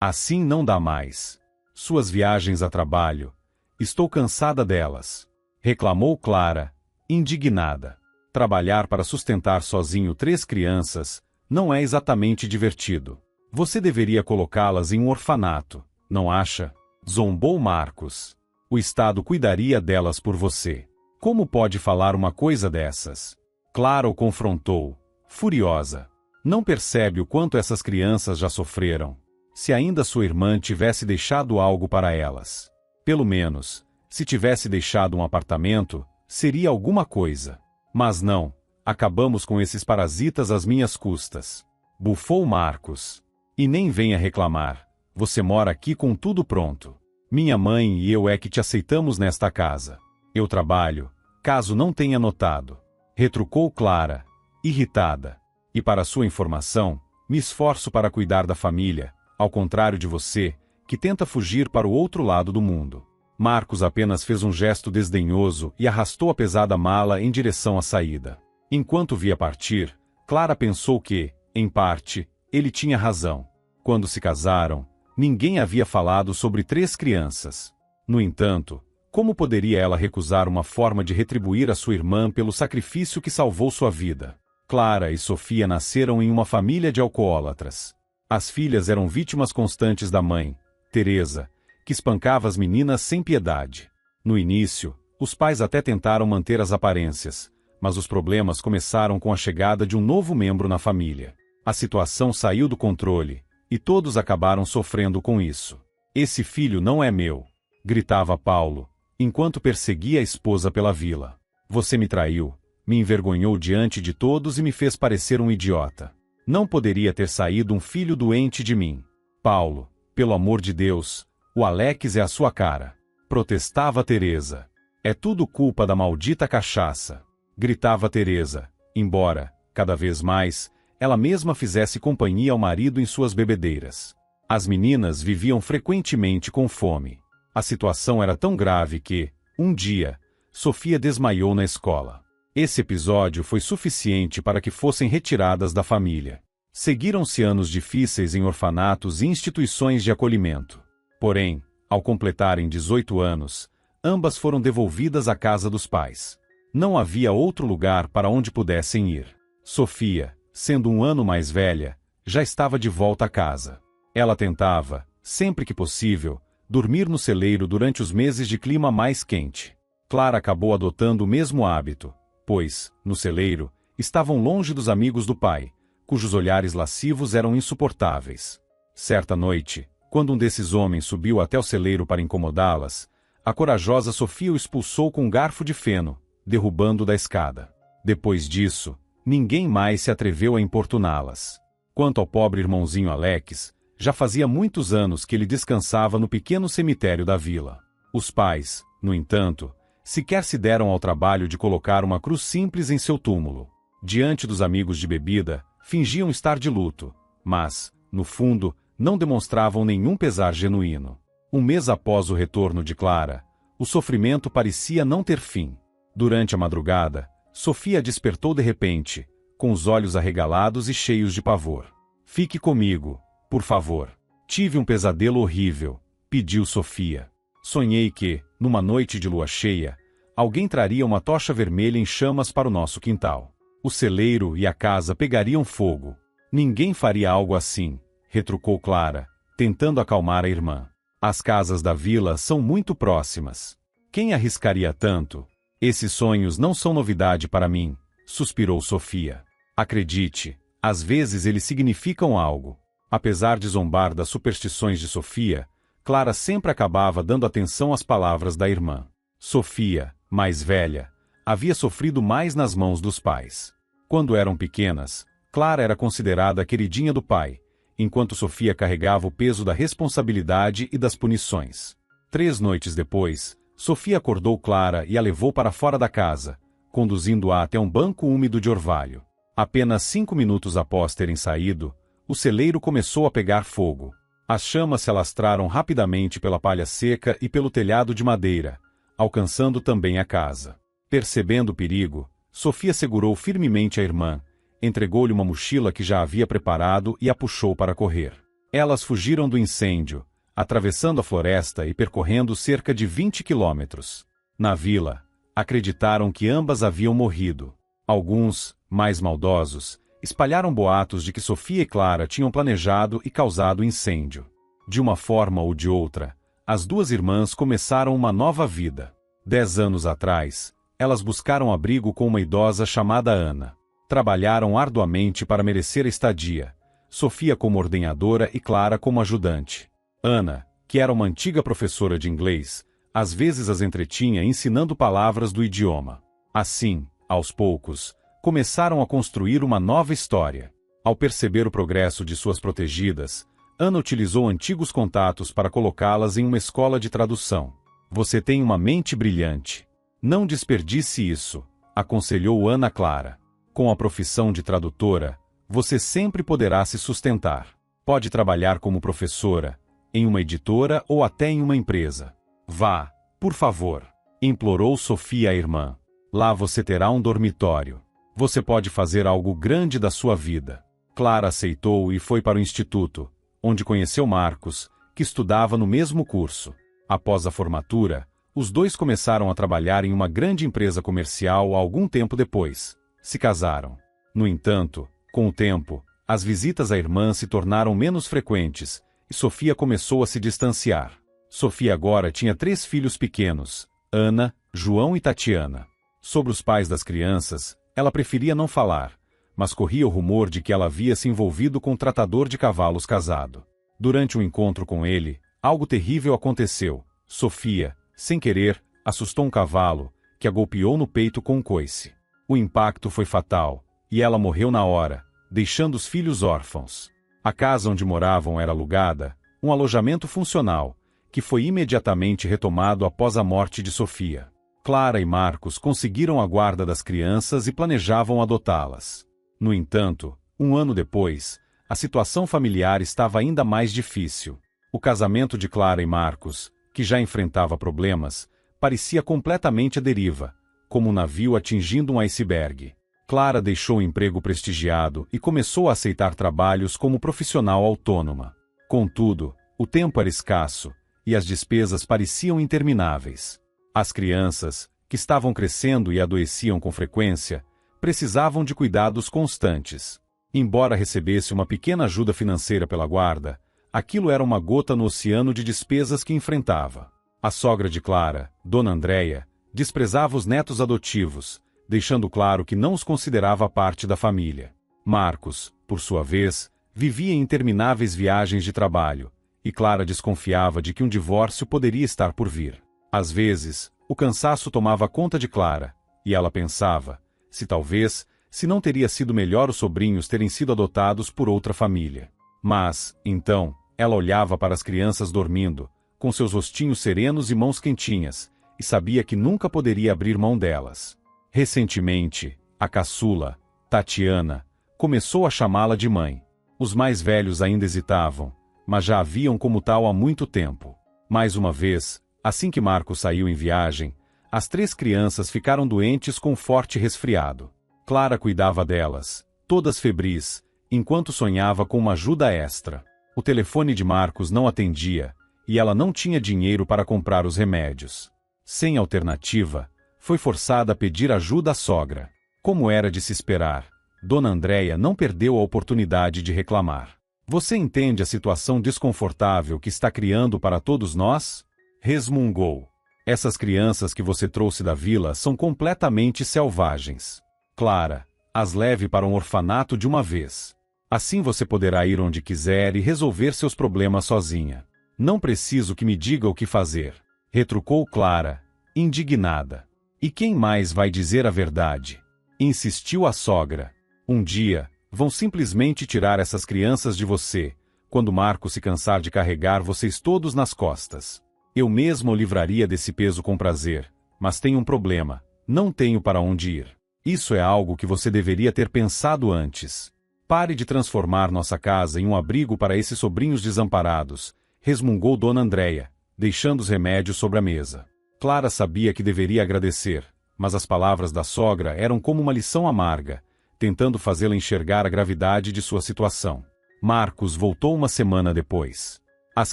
Assim não dá mais. Suas viagens a trabalho. Estou cansada delas. Reclamou Clara, indignada. Trabalhar para sustentar sozinho 3 crianças não é exatamente divertido. Você deveria colocá-las em um orfanato, não acha? Zombou Marcos. O Estado cuidaria delas por você. Como pode falar uma coisa dessas? Clara o confrontou, furiosa. Não percebe o quanto essas crianças já sofreram? Se ainda sua irmã tivesse deixado algo para elas. Pelo menos, se tivesse deixado um apartamento, seria alguma coisa. Mas não, acabamos com esses parasitas às minhas custas. Bufou Marcos. E nem venha reclamar, você mora aqui com tudo pronto. Minha mãe e eu é que te aceitamos nesta casa. Eu trabalho, caso não tenha notado. Retrucou Clara, irritada. E para sua informação, me esforço para cuidar da família, ao contrário de você, que tenta fugir para o outro lado do mundo. Marcos apenas fez um gesto desdenhoso e arrastou a pesada mala em direção à saída. Enquanto via partir, Clara pensou que, em parte, ele tinha razão. Quando se casaram, ninguém havia falado sobre 3 crianças. No entanto, como poderia ela recusar uma forma de retribuir a sua irmã pelo sacrifício que salvou sua vida? Clara e Sofia nasceram em uma família de alcoólatras. As filhas eram vítimas constantes da mãe, Teresa, que espancava as meninas sem piedade. No início, os pais até tentaram manter as aparências, mas os problemas começaram com a chegada de um novo membro na família. A situação saiu do controle, e todos acabaram sofrendo com isso. Esse filho não é meu, gritava Paulo, enquanto perseguia a esposa pela vila. Você me traiu, me envergonhou diante de todos e me fez parecer um idiota. Não poderia ter saído um filho doente de mim. Paulo, pelo amor de Deus, o Alex é a sua cara. Protestava Teresa. É tudo culpa da maldita cachaça. Gritava Teresa, embora, cada vez mais, ela mesma fizesse companhia ao marido em suas bebedeiras. As meninas viviam frequentemente com fome. A situação era tão grave que, um dia, Sofia desmaiou na escola. Esse episódio foi suficiente para que fossem retiradas da família. Seguiram-se anos difíceis em orfanatos e instituições de acolhimento. Porém, ao completarem 18 anos, ambas foram devolvidas à casa dos pais. Não havia outro lugar para onde pudessem ir. Sofia, sendo um ano mais velha, já estava de volta a casa. Ela tentava, sempre que possível, dormir no celeiro durante os meses de clima mais quente. Clara acabou adotando o mesmo hábito, pois, no celeiro, estavam longe dos amigos do pai, cujos olhares lascivos eram insuportáveis. Certa noite, quando um desses homens subiu até o celeiro para incomodá-las, a corajosa Sofia o expulsou com um garfo de feno, derrubando-o da escada. Depois disso, ninguém mais se atreveu a importuná-las. Quanto ao pobre irmãozinho Alex, já fazia muitos anos que ele descansava no pequeno cemitério da vila. Os pais, no entanto, sequer se deram ao trabalho de colocar uma cruz simples em seu túmulo. Diante dos amigos de bebida, fingiam estar de luto, mas, no fundo, não demonstravam nenhum pesar genuíno. Um mês após o retorno de Clara, o sofrimento parecia não ter fim. Durante a madrugada, Sofia despertou de repente, com os olhos arregalados e cheios de pavor. Fique comigo, por favor. Tive um pesadelo horrível, pediu Sofia. Sonhei que, numa noite de lua cheia, alguém traria uma tocha vermelha em chamas para o nosso quintal. O celeiro e a casa pegariam fogo. Ninguém faria algo assim, retrucou Clara, tentando acalmar a irmã. As casas da vila são muito próximas. Quem arriscaria tanto? Esses sonhos não são novidade para mim, suspirou Sofia. Acredite, às vezes eles significam algo. Apesar de zombar das superstições de Sofia, Clara sempre acabava dando atenção às palavras da irmã. Sofia, mais velha, havia sofrido mais nas mãos dos pais. Quando eram pequenas, Clara era considerada a queridinha do pai, enquanto Sofia carregava o peso da responsabilidade e das punições. 3 noites depois, Sofia acordou Clara e a levou para fora da casa, conduzindo-a até um banco úmido de orvalho. Apenas 5 minutos após terem saído, o celeiro começou a pegar fogo. As chamas se alastraram rapidamente pela palha seca e pelo telhado de madeira, alcançando também a casa. Percebendo o perigo, Sofia segurou firmemente a irmã, entregou-lhe uma mochila que já havia preparado e a puxou para correr. Elas fugiram do incêndio, atravessando a floresta e percorrendo cerca de 20 quilômetros. Na vila, acreditaram que ambas haviam morrido. Alguns, mais maldosos, espalharam boatos de que Sofia e Clara tinham planejado e causado o incêndio. De uma forma ou de outra, as duas irmãs começaram uma nova vida. 10 anos atrás, elas buscaram abrigo com uma idosa chamada Ana. Trabalharam arduamente para merecer a estadia, Sofia como ordenhadora e Clara como ajudante. Ana, que era uma antiga professora de inglês, às vezes as entretinha ensinando palavras do idioma. Assim, aos poucos, começaram a construir uma nova história. Ao perceber o progresso de suas protegidas, Ana utilizou antigos contatos para colocá-las em uma escola de tradução. Você tem uma mente brilhante. Não desperdice isso, aconselhou Ana a Clara. Com a profissão de tradutora, você sempre poderá se sustentar. Pode trabalhar como professora, em uma editora ou até em uma empresa. Vá, por favor, implorou Sofia à irmã. Lá você terá um dormitório. Você pode fazer algo grande da sua vida. Clara aceitou e foi para o instituto, onde conheceu Marcos, que estudava no mesmo curso. Após a formatura, os dois começaram a trabalhar em uma grande empresa comercial algum tempo depois. Se casaram. No entanto, com o tempo, as visitas à irmã se tornaram menos frequentes, e Sofia começou a se distanciar. Sofia agora tinha 3 filhos pequenos, Ana, João e Tatiana. Sobre os pais das crianças, ela preferia não falar, mas corria o rumor de que ela havia se envolvido com um tratador de cavalos casado. Durante um encontro com ele, algo terrível aconteceu. Sofia, sem querer, assustou um cavalo, que a golpeou no peito com um coice. O impacto foi fatal, e ela morreu na hora, deixando os filhos órfãos. A casa onde moravam era alugada, um alojamento funcional, que foi imediatamente retomado após a morte de Sofia. Clara e Marcos conseguiram a guarda das crianças e planejavam adotá-las. No entanto, um ano depois, a situação familiar estava ainda mais difícil. O casamento de Clara e Marcos, que já enfrentava problemas, parecia completamente à deriva, como um navio atingindo um iceberg. Clara deixou o emprego prestigiado e começou a aceitar trabalhos como profissional autônoma. Contudo, o tempo era escasso, e as despesas pareciam intermináveis. As crianças, que estavam crescendo e adoeciam com frequência, precisavam de cuidados constantes. Embora recebesse uma pequena ajuda financeira pela guarda, aquilo era uma gota no oceano de despesas que enfrentava. A sogra de Clara, Dona Andréia, desprezava os netos adotivos, deixando claro que não os considerava parte da família. Marcos, por sua vez, vivia em intermináveis viagens de trabalho, e Clara desconfiava de que um divórcio poderia estar por vir. Às vezes, o cansaço tomava conta de Clara, e ela pensava, se não teria sido melhor os sobrinhos terem sido adotados por outra família. Mas, então, ela olhava para as crianças dormindo, com seus rostinhos serenos e mãos quentinhas, e sabia que nunca poderia abrir mão delas. Recentemente, a caçula, Tatiana, começou a chamá-la de mãe. Os mais velhos ainda hesitavam, mas já a viam como tal há muito tempo. Mais uma vez, assim que Marcos saiu em viagem, as 3 crianças ficaram doentes com um forte resfriado. Clara cuidava delas, todas febris, enquanto sonhava com uma ajuda extra. O telefone de Marcos não atendia, e ela não tinha dinheiro para comprar os remédios. Sem alternativa, foi forçada a pedir ajuda à sogra. Como era de se esperar, Dona Andréia não perdeu a oportunidade de reclamar. Você entende a situação desconfortável que está criando para todos nós? Resmungou. Essas crianças que você trouxe da vila são completamente selvagens. Clara, as leve para um orfanato de uma vez. Assim você poderá ir onde quiser e resolver seus problemas sozinha. Não preciso que me diga o que fazer, retrucou Clara, indignada. E quem mais vai dizer a verdade? Insistiu a sogra. Um dia, vão simplesmente tirar essas crianças de você, quando Marcos se cansar de carregar vocês todos nas costas. Eu mesmo o livraria desse peso com prazer, mas tenho um problema, não tenho para onde ir. Isso é algo que você deveria ter pensado antes. Pare de transformar nossa casa em um abrigo para esses sobrinhos desamparados, resmungou Dona Andréia, deixando os remédios sobre a mesa. Clara sabia que deveria agradecer, mas as palavras da sogra eram como uma lição amarga, tentando fazê-la enxergar a gravidade de sua situação. Marcos voltou uma semana depois. As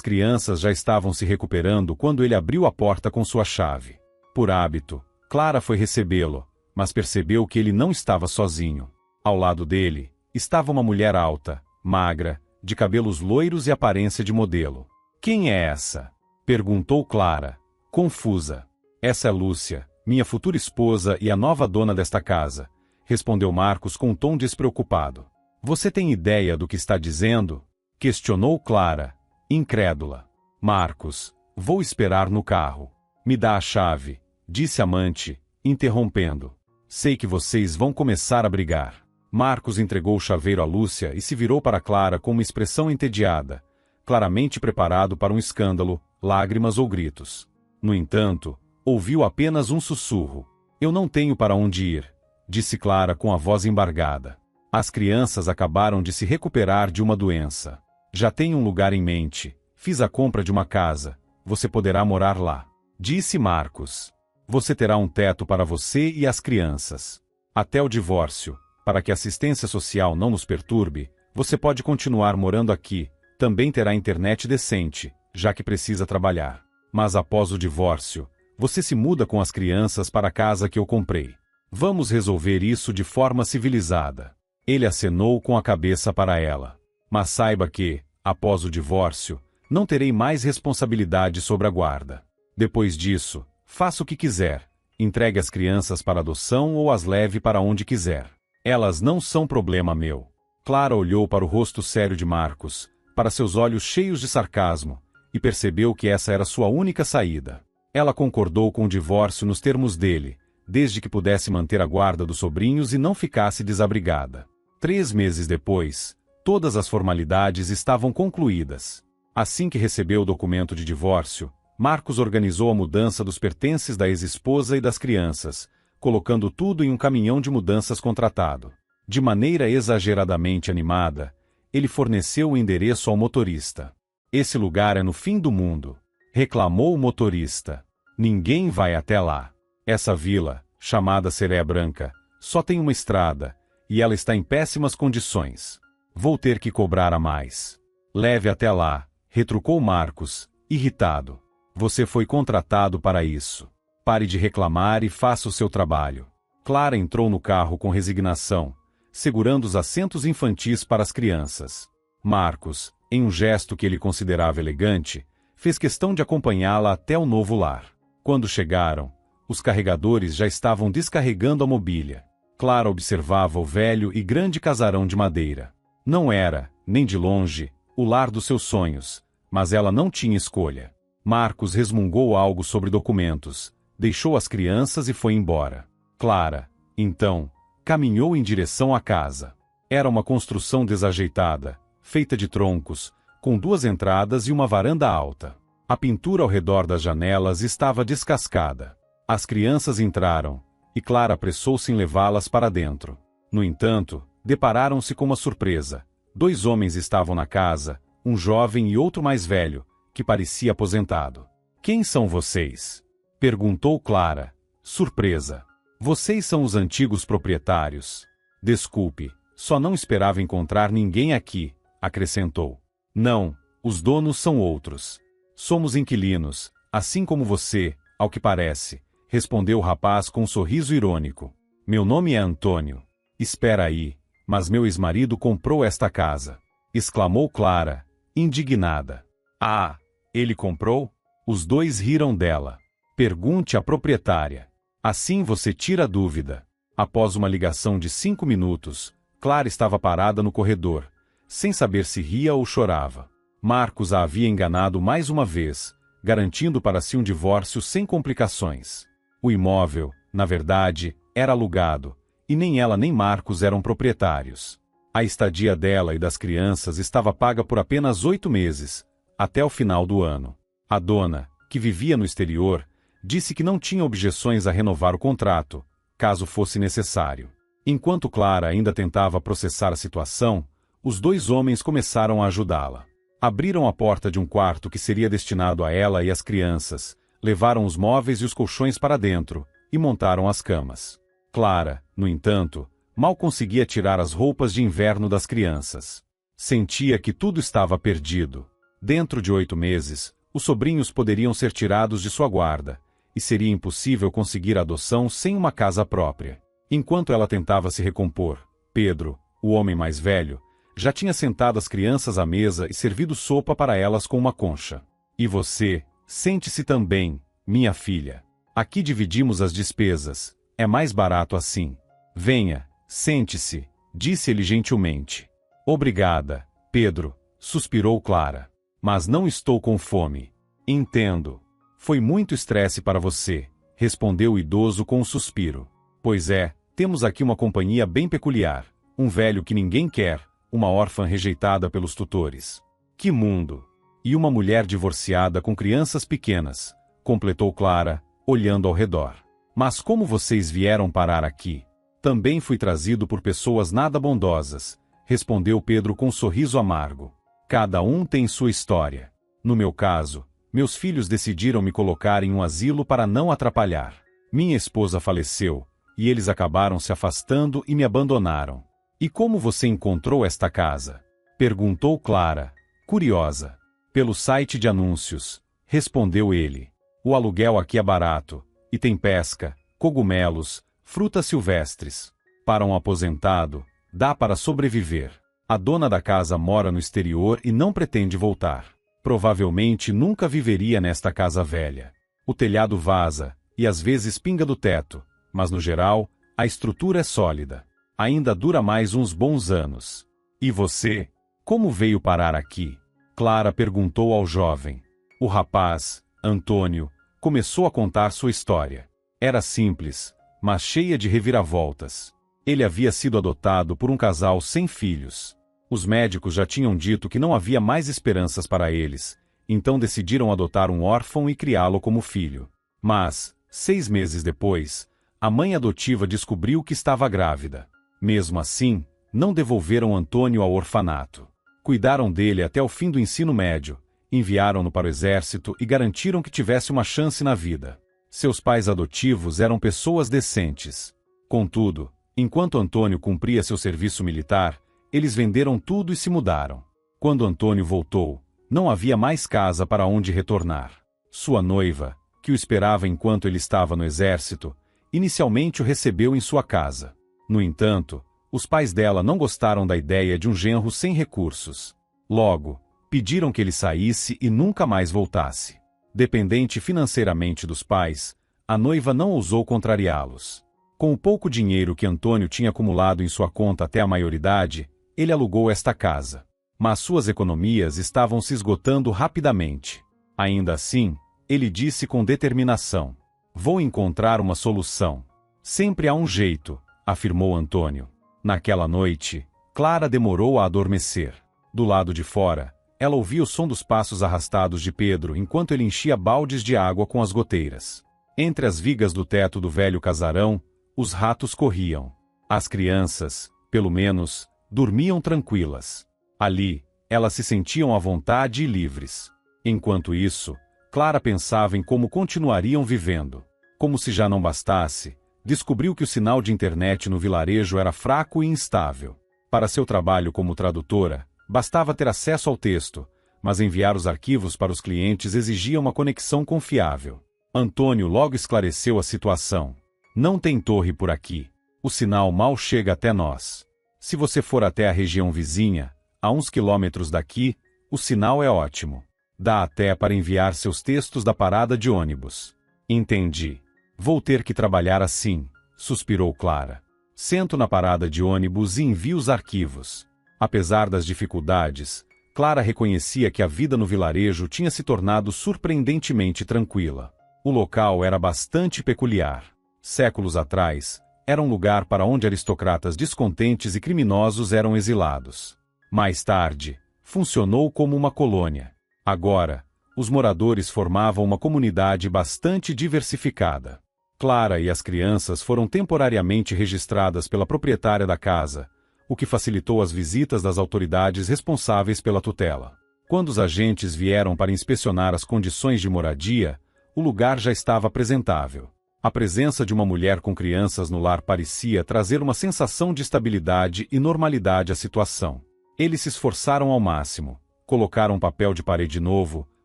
crianças já estavam se recuperando quando ele abriu a porta com sua chave. Por hábito, Clara foi recebê-lo, mas percebeu que ele não estava sozinho. Ao lado dele, estava uma mulher alta, magra, de cabelos loiros e aparência de modelo. "Quem é essa?" perguntou Clara, confusa. "Essa é Lúcia, minha futura esposa e a nova dona desta casa", respondeu Marcos com um tom despreocupado. "Você tem ideia do que está dizendo?" questionou Clara, incrédula. "Marcos, vou esperar no carro. Me dá a chave", disse a amante, interrompendo. "Sei que vocês vão começar a brigar." Marcos entregou o chaveiro a Lúcia e se virou para Clara com uma expressão entediada, claramente preparado para um escândalo, lágrimas ou gritos. No entanto, ouviu apenas um sussurro. "Eu não tenho para onde ir", disse Clara com a voz embargada. "As crianças acabaram de se recuperar de uma doença. Já tenho um lugar em mente. Fiz a compra de uma casa. Você poderá morar lá", disse Marcos. "Você terá um teto para você e as crianças. Até o divórcio, para que a assistência social não nos perturbe, você pode continuar morando aqui. Também terá internet decente, já que precisa trabalhar. Mas após o divórcio, você se muda com as crianças para a casa que eu comprei. Vamos resolver isso de forma civilizada." Ele acenou com a cabeça para ela. "Mas saiba que, após o divórcio, não terei mais responsabilidade sobre a guarda. Depois disso, faça o que quiser. Entregue as crianças para adoção ou as leve para onde quiser. Elas não são problema meu." Clara olhou para o rosto sério de Marcos, para seus olhos cheios de sarcasmo, e percebeu que essa era sua única saída. Ela concordou com o divórcio nos termos dele, desde que pudesse manter a guarda dos sobrinhos e não ficasse desabrigada. 3 meses depois, todas as formalidades estavam concluídas. Assim que recebeu o documento de divórcio, Marcos organizou a mudança dos pertences da ex-esposa e das crianças, colocando tudo em um caminhão de mudanças contratado. De maneira exageradamente animada, ele forneceu o endereço ao motorista. "Esse lugar é no fim do mundo", reclamou o motorista. "Ninguém vai até lá. Essa vila, chamada Seré Branca, só tem uma estrada, e ela está em péssimas condições. Vou ter que cobrar a mais." "Leve até lá", retrucou Marcos, irritado. "Você foi contratado para isso. Pare de reclamar e faça o seu trabalho." Clara entrou no carro com resignação, segurando os assentos infantis para as crianças. Marcos, em um gesto que ele considerava elegante, fez questão de acompanhá-la até o novo lar. Quando chegaram, os carregadores já estavam descarregando a mobília. Clara observava o velho e grande casarão de madeira. Não era, nem de longe, o lar dos seus sonhos, mas ela não tinha escolha. Marcos resmungou algo sobre documentos, deixou as crianças e foi embora. Clara, então, caminhou em direção à casa. Era uma construção desajeitada, feita de troncos, com 2 entradas e uma varanda alta. A pintura ao redor das janelas estava descascada. As crianças entraram, e Clara apressou-se em levá-las para dentro. No entanto, depararam-se com uma surpresa. 2 homens estavam na casa, um jovem e outro mais velho, que parecia aposentado. "Quem são vocês?" perguntou Clara, surpresa. "Vocês são os antigos proprietários." "Desculpe, só não esperava encontrar ninguém aqui", acrescentou. "Não, os donos são outros. Somos inquilinos, assim como você, ao que parece", respondeu o rapaz com um sorriso irônico. "Meu nome é Antônio." "Espera aí, mas meu ex-marido comprou esta casa", exclamou Clara, indignada. "Ah, ele comprou?" Os 2 riram dela. "Pergunte à proprietária. Assim você tira a dúvida." Após uma ligação de 5 minutos, Clara estava parada no corredor, sem saber se ria ou chorava. Marcos a havia enganado mais uma vez, garantindo para si um divórcio sem complicações. O imóvel, na verdade, era alugado, e nem ela nem Marcos eram proprietários. A estadia dela e das crianças estava paga por apenas 8 meses, até o final do ano. A dona, que vivia no exterior, disse que não tinha objeções a renovar o contrato, caso fosse necessário. Enquanto Clara ainda tentava processar a situação, os 2 homens começaram a ajudá-la. Abriram a porta de um quarto que seria destinado a ela e às crianças, levaram os móveis e os colchões para dentro, e montaram as camas. Clara, no entanto, mal conseguia tirar as roupas de inverno das crianças. Sentia que tudo estava perdido. Dentro de 8 meses, os sobrinhos poderiam ser tirados de sua guarda, e seria impossível conseguir a adoção sem uma casa própria. Enquanto ela tentava se recompor, Pedro, o homem mais velho, já tinha sentado as crianças à mesa e servido sopa para elas com uma concha. E você, sente-se também, minha filha. Aqui dividimos as despesas, é mais barato assim. Venha, sente-se, disse ele gentilmente. Obrigada, Pedro, suspirou Clara. Mas não estou com fome. Entendo. Foi muito estresse para você, respondeu o idoso com um suspiro. Pois é, temos aqui uma companhia bem peculiar, um velho que ninguém quer, uma órfã rejeitada pelos tutores. Que mundo! E uma mulher divorciada com crianças pequenas, completou Clara, olhando ao redor. Mas como vocês vieram parar aqui? Também fui trazido por pessoas nada bondosas, respondeu Pedro com um sorriso amargo. Cada um tem sua história. No meu caso, meus filhos decidiram me colocar em um asilo para não atrapalhar. Minha esposa faleceu, e eles acabaram se afastando e me abandonaram. E como você encontrou esta casa? Perguntou Clara, curiosa. Pelo site de anúncios, respondeu ele. O aluguel aqui é barato, e tem pesca, cogumelos, frutas silvestres. Para um aposentado, dá para sobreviver. A dona da casa mora no exterior e não pretende voltar. Provavelmente nunca viveria nesta casa velha. O telhado vaza, e às vezes pinga do teto, mas no geral, a estrutura é sólida. Ainda dura mais uns bons anos. E você? Como veio parar aqui? Clara perguntou ao jovem. O rapaz, Antônio, começou a contar sua história. Era simples, mas cheia de reviravoltas. Ele havia sido adotado por um casal sem filhos. Os médicos já tinham dito que não havia mais esperanças para eles, então decidiram adotar um órfão e criá-lo como filho. Mas, 6 meses depois, a mãe adotiva descobriu que estava grávida. Mesmo assim, não devolveram Antônio ao orfanato. Cuidaram dele até o fim do ensino médio, enviaram-no para o exército e garantiram que tivesse uma chance na vida. Seus pais adotivos eram pessoas decentes. Contudo, enquanto Antônio cumpria seu serviço militar, eles venderam tudo e se mudaram. Quando Antônio voltou, não havia mais casa para onde retornar. Sua noiva, que o esperava enquanto ele estava no exército, inicialmente o recebeu em sua casa. No entanto, os pais dela não gostaram da ideia de um genro sem recursos. Logo, pediram que ele saísse e nunca mais voltasse. Dependente financeiramente dos pais, a noiva não ousou contrariá-los. Com o pouco dinheiro que Antônio tinha acumulado em sua conta até a maioridade, ele alugou esta casa. Mas suas economias estavam se esgotando rapidamente. Ainda assim, ele disse com determinação: "Vou encontrar uma solução. Sempre há um jeito", afirmou Antônio. Naquela noite, Clara demorou a adormecer. Do lado de fora, ela ouvia o som dos passos arrastados de Pedro enquanto ele enchia baldes de água com as goteiras. Entre as vigas do teto do velho casarão, os ratos corriam. As crianças, pelo menos, dormiam tranquilas. Ali, elas se sentiam à vontade e livres. Enquanto isso, Clara pensava em como continuariam vivendo. Como se já não bastasse, descobriu que o sinal de internet no vilarejo era fraco e instável. Para seu trabalho como tradutora, bastava ter acesso ao texto, mas enviar os arquivos para os clientes exigia uma conexão confiável. Antônio logo esclareceu a situação. "Não tem torre por aqui. O sinal mal chega até nós. Se você for até a região vizinha, a uns quilômetros daqui, o sinal é ótimo. Dá até para enviar seus textos da parada de ônibus." "Entendi. Vou ter que trabalhar assim", suspirou Clara. "Sento na parada de ônibus e envio os arquivos." Apesar das dificuldades, Clara reconhecia que a vida no vilarejo tinha se tornado surpreendentemente tranquila. O local era bastante peculiar. Séculos atrás, era um lugar para onde aristocratas descontentes e criminosos eram exilados. Mais tarde, funcionou como uma colônia. Agora, os moradores formavam uma comunidade bastante diversificada. Clara e as crianças foram temporariamente registradas pela proprietária da casa, o que facilitou as visitas das autoridades responsáveis pela tutela. Quando os agentes vieram para inspecionar as condições de moradia, o lugar já estava apresentável. A presença de uma mulher com crianças no lar parecia trazer uma sensação de estabilidade e normalidade à situação. Eles se esforçaram ao máximo, colocaram um papel de parede novo,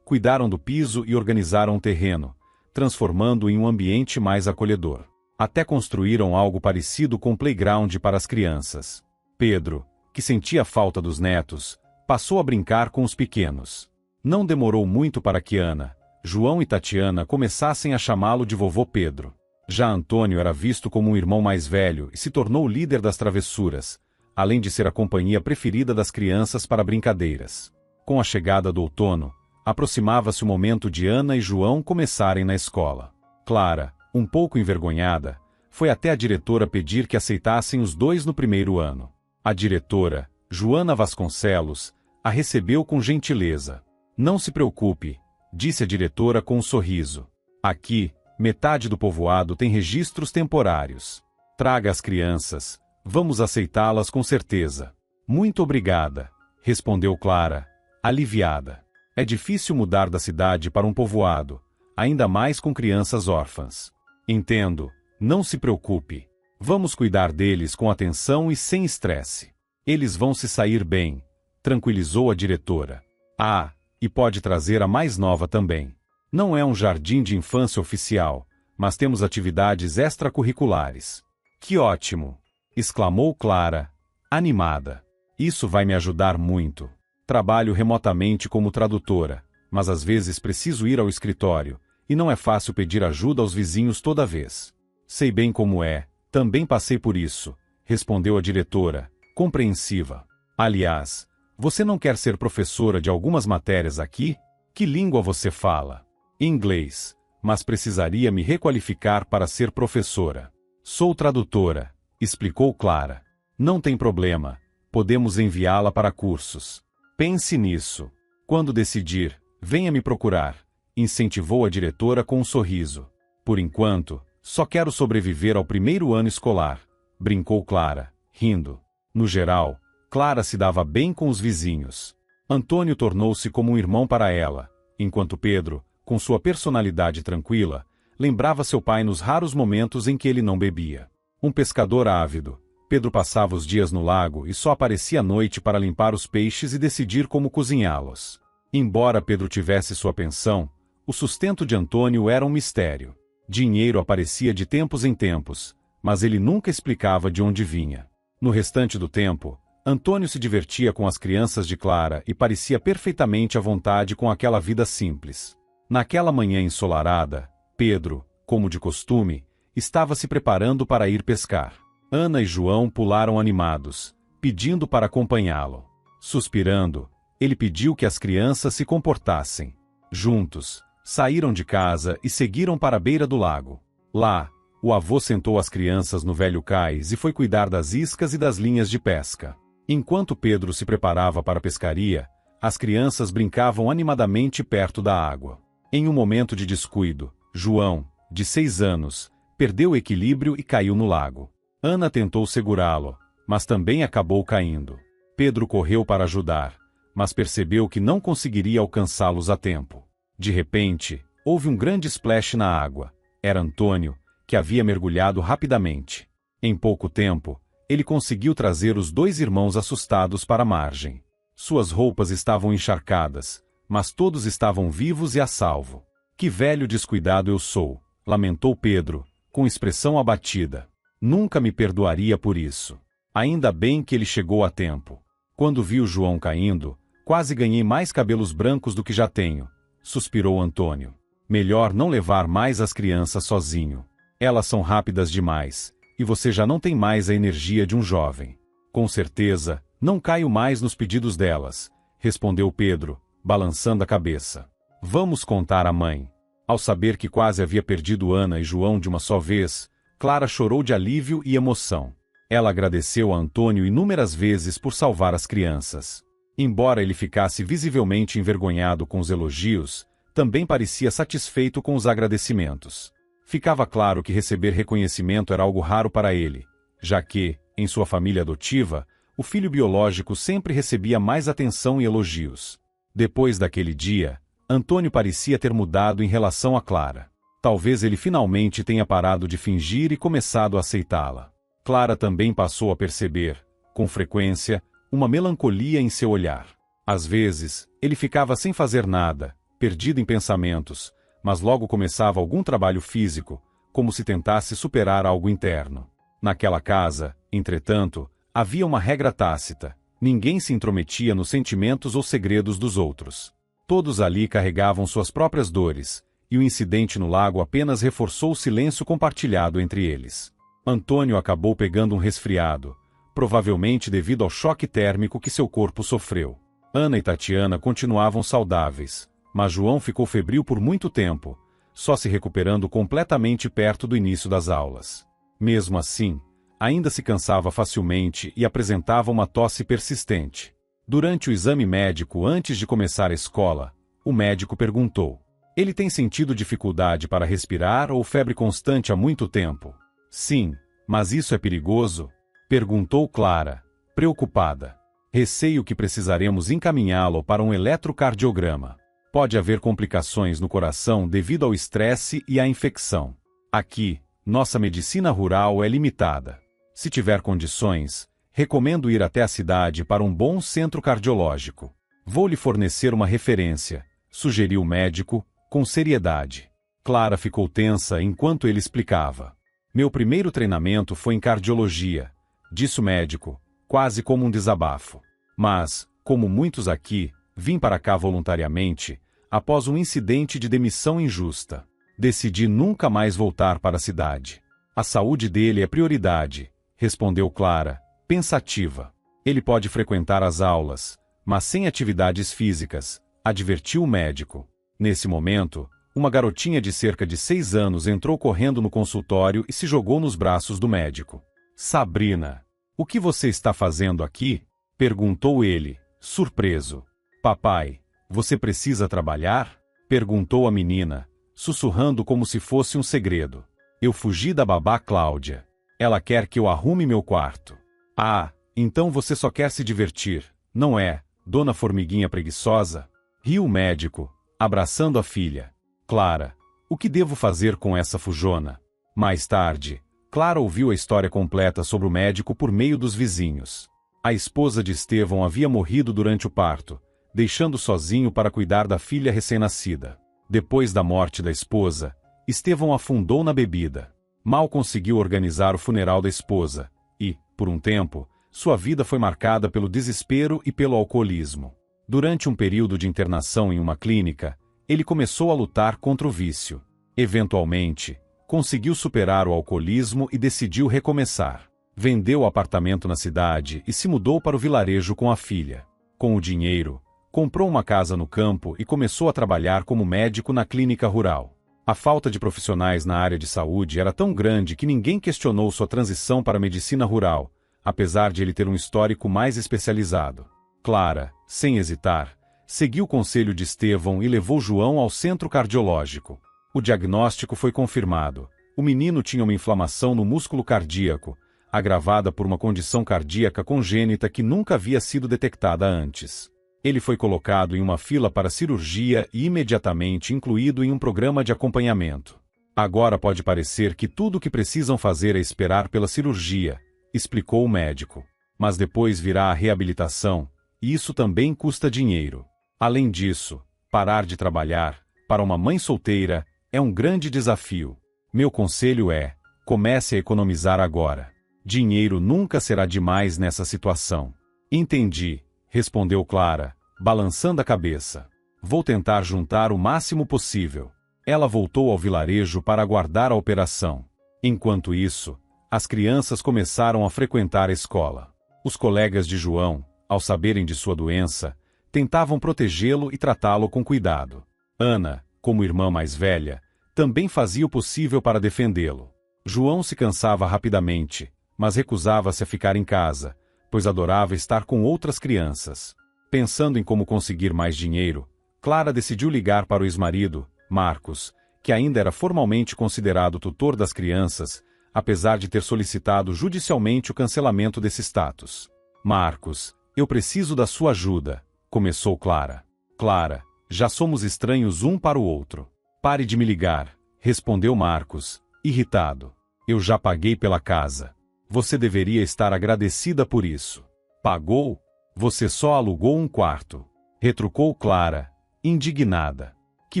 cuidaram do piso e organizaram o terreno, transformando-o em um ambiente mais acolhedor. Até construíram algo parecido com um playground para as crianças. Pedro, que sentia falta dos netos, passou a brincar com os pequenos. Não demorou muito para que Ana, João e Tatiana começassem a chamá-lo de vovô Pedro. Já Antônio era visto como um irmão mais velho e se tornou o líder das travessuras, além de ser a companhia preferida das crianças para brincadeiras. Com a chegada do outono, aproximava-se o momento de Ana e João começarem na escola. Clara, um pouco envergonhada, foi até a diretora pedir que aceitassem os dois no primeiro ano. A diretora, Joana Vasconcelos, a recebeu com gentileza. Não se preocupe, disse a diretora com um sorriso. Aqui, metade do povoado tem registros temporários. Traga as crianças, vamos aceitá-las com certeza. Muito obrigada, respondeu Clara, aliviada. É difícil mudar da cidade para um povoado, ainda mais com crianças órfãs. Entendo, não se preocupe. Vamos cuidar deles com atenção e sem estresse. Eles vão se sair bem, tranquilizou a diretora. Ah, e pode trazer a mais nova também. Não é um jardim de infância oficial, mas temos atividades extracurriculares. Que ótimo! Exclamou Clara, animada. Isso vai me ajudar muito. Trabalho remotamente como tradutora, mas às vezes preciso ir ao escritório, e não é fácil pedir ajuda aos vizinhos toda vez. Sei bem como é, também passei por isso, respondeu a diretora, compreensiva. Aliás, você não quer ser professora de algumas matérias aqui? Que língua você fala? Inglês, mas precisaria me requalificar para ser professora. Sou tradutora, explicou Clara. Não tem problema, podemos enviá-la para cursos. Pense nisso. Quando decidir, venha me procurar, incentivou a diretora com um sorriso. Por enquanto, só quero sobreviver ao primeiro ano escolar, brincou Clara, rindo. No geral, Clara se dava bem com os vizinhos. Antônio tornou-se como um irmão para ela, enquanto Pedro, com sua personalidade tranquila, lembrava seu pai nos raros momentos em que ele não bebia. Um pescador ávido, Pedro passava os dias no lago e só aparecia à noite para limpar os peixes e decidir como cozinhá-los. Embora Pedro tivesse sua pensão, o sustento de Antônio era um mistério. Dinheiro aparecia de tempos em tempos, mas ele nunca explicava de onde vinha. No restante do tempo, Antônio se divertia com as crianças de Clara e parecia perfeitamente à vontade com aquela vida simples. Naquela manhã ensolarada, Pedro, como de costume, estava se preparando para ir pescar. Ana e João pularam animados, pedindo para acompanhá-lo. Suspirando, ele pediu que as crianças se comportassem. Juntos, saíram de casa e seguiram para a beira do lago. Lá, o avô sentou as crianças no velho cais e foi cuidar das iscas e das linhas de pesca. Enquanto Pedro se preparava para a pescaria, as crianças brincavam animadamente perto da água. Em um momento de descuido, João, de 6 anos, perdeu o equilíbrio e caiu no lago. Ana tentou segurá-lo, mas também acabou caindo. Pedro correu para ajudar, mas percebeu que não conseguiria alcançá-los a tempo. De repente, houve um grande splash na água. Era Antônio, que havia mergulhado rapidamente. Em pouco tempo, ele conseguiu trazer os 2 irmãos assustados para a margem. Suas roupas estavam encharcadas, mas todos estavam vivos e a salvo. Que velho descuidado eu sou, lamentou Pedro, com expressão abatida. Nunca me perdoaria por isso. Ainda bem que ele chegou a tempo. Quando vi o João caindo, quase ganhei mais cabelos brancos do que já tenho, suspirou Antônio. Melhor não levar mais as crianças sozinho. Elas são rápidas demais, e você já não tem mais a energia de um jovem. Com certeza, não caio mais nos pedidos delas, respondeu Pedro, balançando a cabeça. Vamos contar à mãe. Ao saber que quase havia perdido Ana e João de uma só vez, Clara chorou de alívio e emoção. Ela agradeceu a Antônio inúmeras vezes por salvar as crianças. Embora ele ficasse visivelmente envergonhado com os elogios, também parecia satisfeito com os agradecimentos. Ficava claro que receber reconhecimento era algo raro para ele, já que, em sua família adotiva, o filho biológico sempre recebia mais atenção e elogios. Depois daquele dia, Antônio parecia ter mudado em relação a Clara. Talvez ele finalmente tenha parado de fingir e começado a aceitá-la. Clara também passou a perceber, com frequência, uma melancolia em seu olhar. Às vezes, ele ficava sem fazer nada, perdido em pensamentos, mas logo começava algum trabalho físico, como se tentasse superar algo interno. Naquela casa, entretanto, havia uma regra tácita: ninguém se intrometia nos sentimentos ou segredos dos outros. Todos ali carregavam suas próprias dores, e o incidente no lago apenas reforçou o silêncio compartilhado entre eles. Antônio acabou pegando um resfriado, provavelmente devido ao choque térmico que seu corpo sofreu. Ana e Tatiana continuavam saudáveis, mas João ficou febril por muito tempo, só se recuperando completamente perto do início das aulas. Mesmo assim, ainda se cansava facilmente e apresentava uma tosse persistente. Durante o exame médico antes de começar a escola, o médico perguntou: "Ele tem sentido dificuldade para respirar ou febre constante há muito tempo?" "Sim, mas isso é perigoso?" perguntou Clara, preocupada. "Receio que precisaremos encaminhá-lo para um eletrocardiograma. Pode haver complicações no coração devido ao estresse e à infecção. Aqui, nossa medicina rural é limitada. Se tiver condições, recomendo ir até a cidade para um bom centro cardiológico. Vou lhe fornecer uma referência", sugeriu o médico, com seriedade. Clara ficou tensa enquanto ele explicava. "Meu primeiro treinamento foi em cardiologia", disse o médico, quase como um desabafo. "Mas, como muitos aqui, vim para cá voluntariamente, após um incidente de demissão injusta. Decidi nunca mais voltar para a cidade. A saúde dele é prioridade", respondeu Clara, pensativa. "Ele pode frequentar as aulas, mas sem atividades físicas", advertiu o médico. Nesse momento, uma garotinha de cerca de 6 anos entrou correndo no consultório e se jogou nos braços do médico. "Sabrina, o que você está fazendo aqui?" perguntou ele, surpreso. "Papai, você precisa trabalhar?" perguntou a menina, sussurrando como se fosse um segredo. "Eu fugi da babá Cláudia. Ela quer que eu arrume meu quarto." "Ah, então você só quer se divertir, não é, dona Formiguinha preguiçosa?" riu o médico, abraçando a filha. "Clara, o que devo fazer com essa fujona?" Mais tarde, Clara ouviu a história completa sobre o médico por meio dos vizinhos. A esposa de Estevão havia morrido durante o parto, deixando sozinho para cuidar da filha recém-nascida. Depois da morte da esposa, Estevão afundou na bebida. Mal conseguiu organizar o funeral da esposa, e, por um tempo, sua vida foi marcada pelo desespero e pelo alcoolismo. Durante um período de internação em uma clínica, ele começou a lutar contra o vício. Eventualmente, conseguiu superar o alcoolismo e decidiu recomeçar. Vendeu o apartamento na cidade e se mudou para o vilarejo com a filha. Com o dinheiro, comprou uma casa no campo e começou a trabalhar como médico na clínica rural. A falta de profissionais na área de saúde era tão grande que ninguém questionou sua transição para a medicina rural, apesar de ele ter um histórico mais especializado. Clara, sem hesitar, seguiu o conselho de Estevão e levou João ao centro cardiológico. O diagnóstico foi confirmado. O menino tinha uma inflamação no músculo cardíaco, agravada por uma condição cardíaca congênita que nunca havia sido detectada antes. Ele foi colocado em uma fila para cirurgia e imediatamente incluído em um programa de acompanhamento. "Agora pode parecer que tudo o que precisam fazer é esperar pela cirurgia", explicou o médico. "Mas depois virá a reabilitação, e isso também custa dinheiro. Além disso, parar de trabalhar, para uma mãe solteira, é um grande desafio. Meu conselho é: comece a economizar agora. Dinheiro nunca será demais nessa situação." "Entendi", respondeu Clara, balançando a cabeça. "Vou tentar juntar o máximo possível." Ela voltou ao vilarejo para aguardar a operação. Enquanto isso, as crianças começaram a frequentar a escola. Os colegas de João, ao saberem de sua doença, tentavam protegê-lo e tratá-lo com cuidado. Ana, como irmã mais velha, também fazia o possível para defendê-lo. João se cansava rapidamente, mas recusava-se a ficar em casa, pois adorava estar com outras crianças. Pensando em como conseguir mais dinheiro, Clara decidiu ligar para o ex-marido, Marcos, que ainda era formalmente considerado tutor das crianças, apesar de ter solicitado judicialmente o cancelamento desse status. "Marcos, eu preciso da sua ajuda", começou Clara. "Clara, já somos estranhos um para o outro." "Pare de me ligar", respondeu Marcos, irritado. "Eu já paguei pela casa. Você deveria estar agradecida por isso." "Pagou?" Você só alugou um quarto. Retrucou Clara, indignada. Que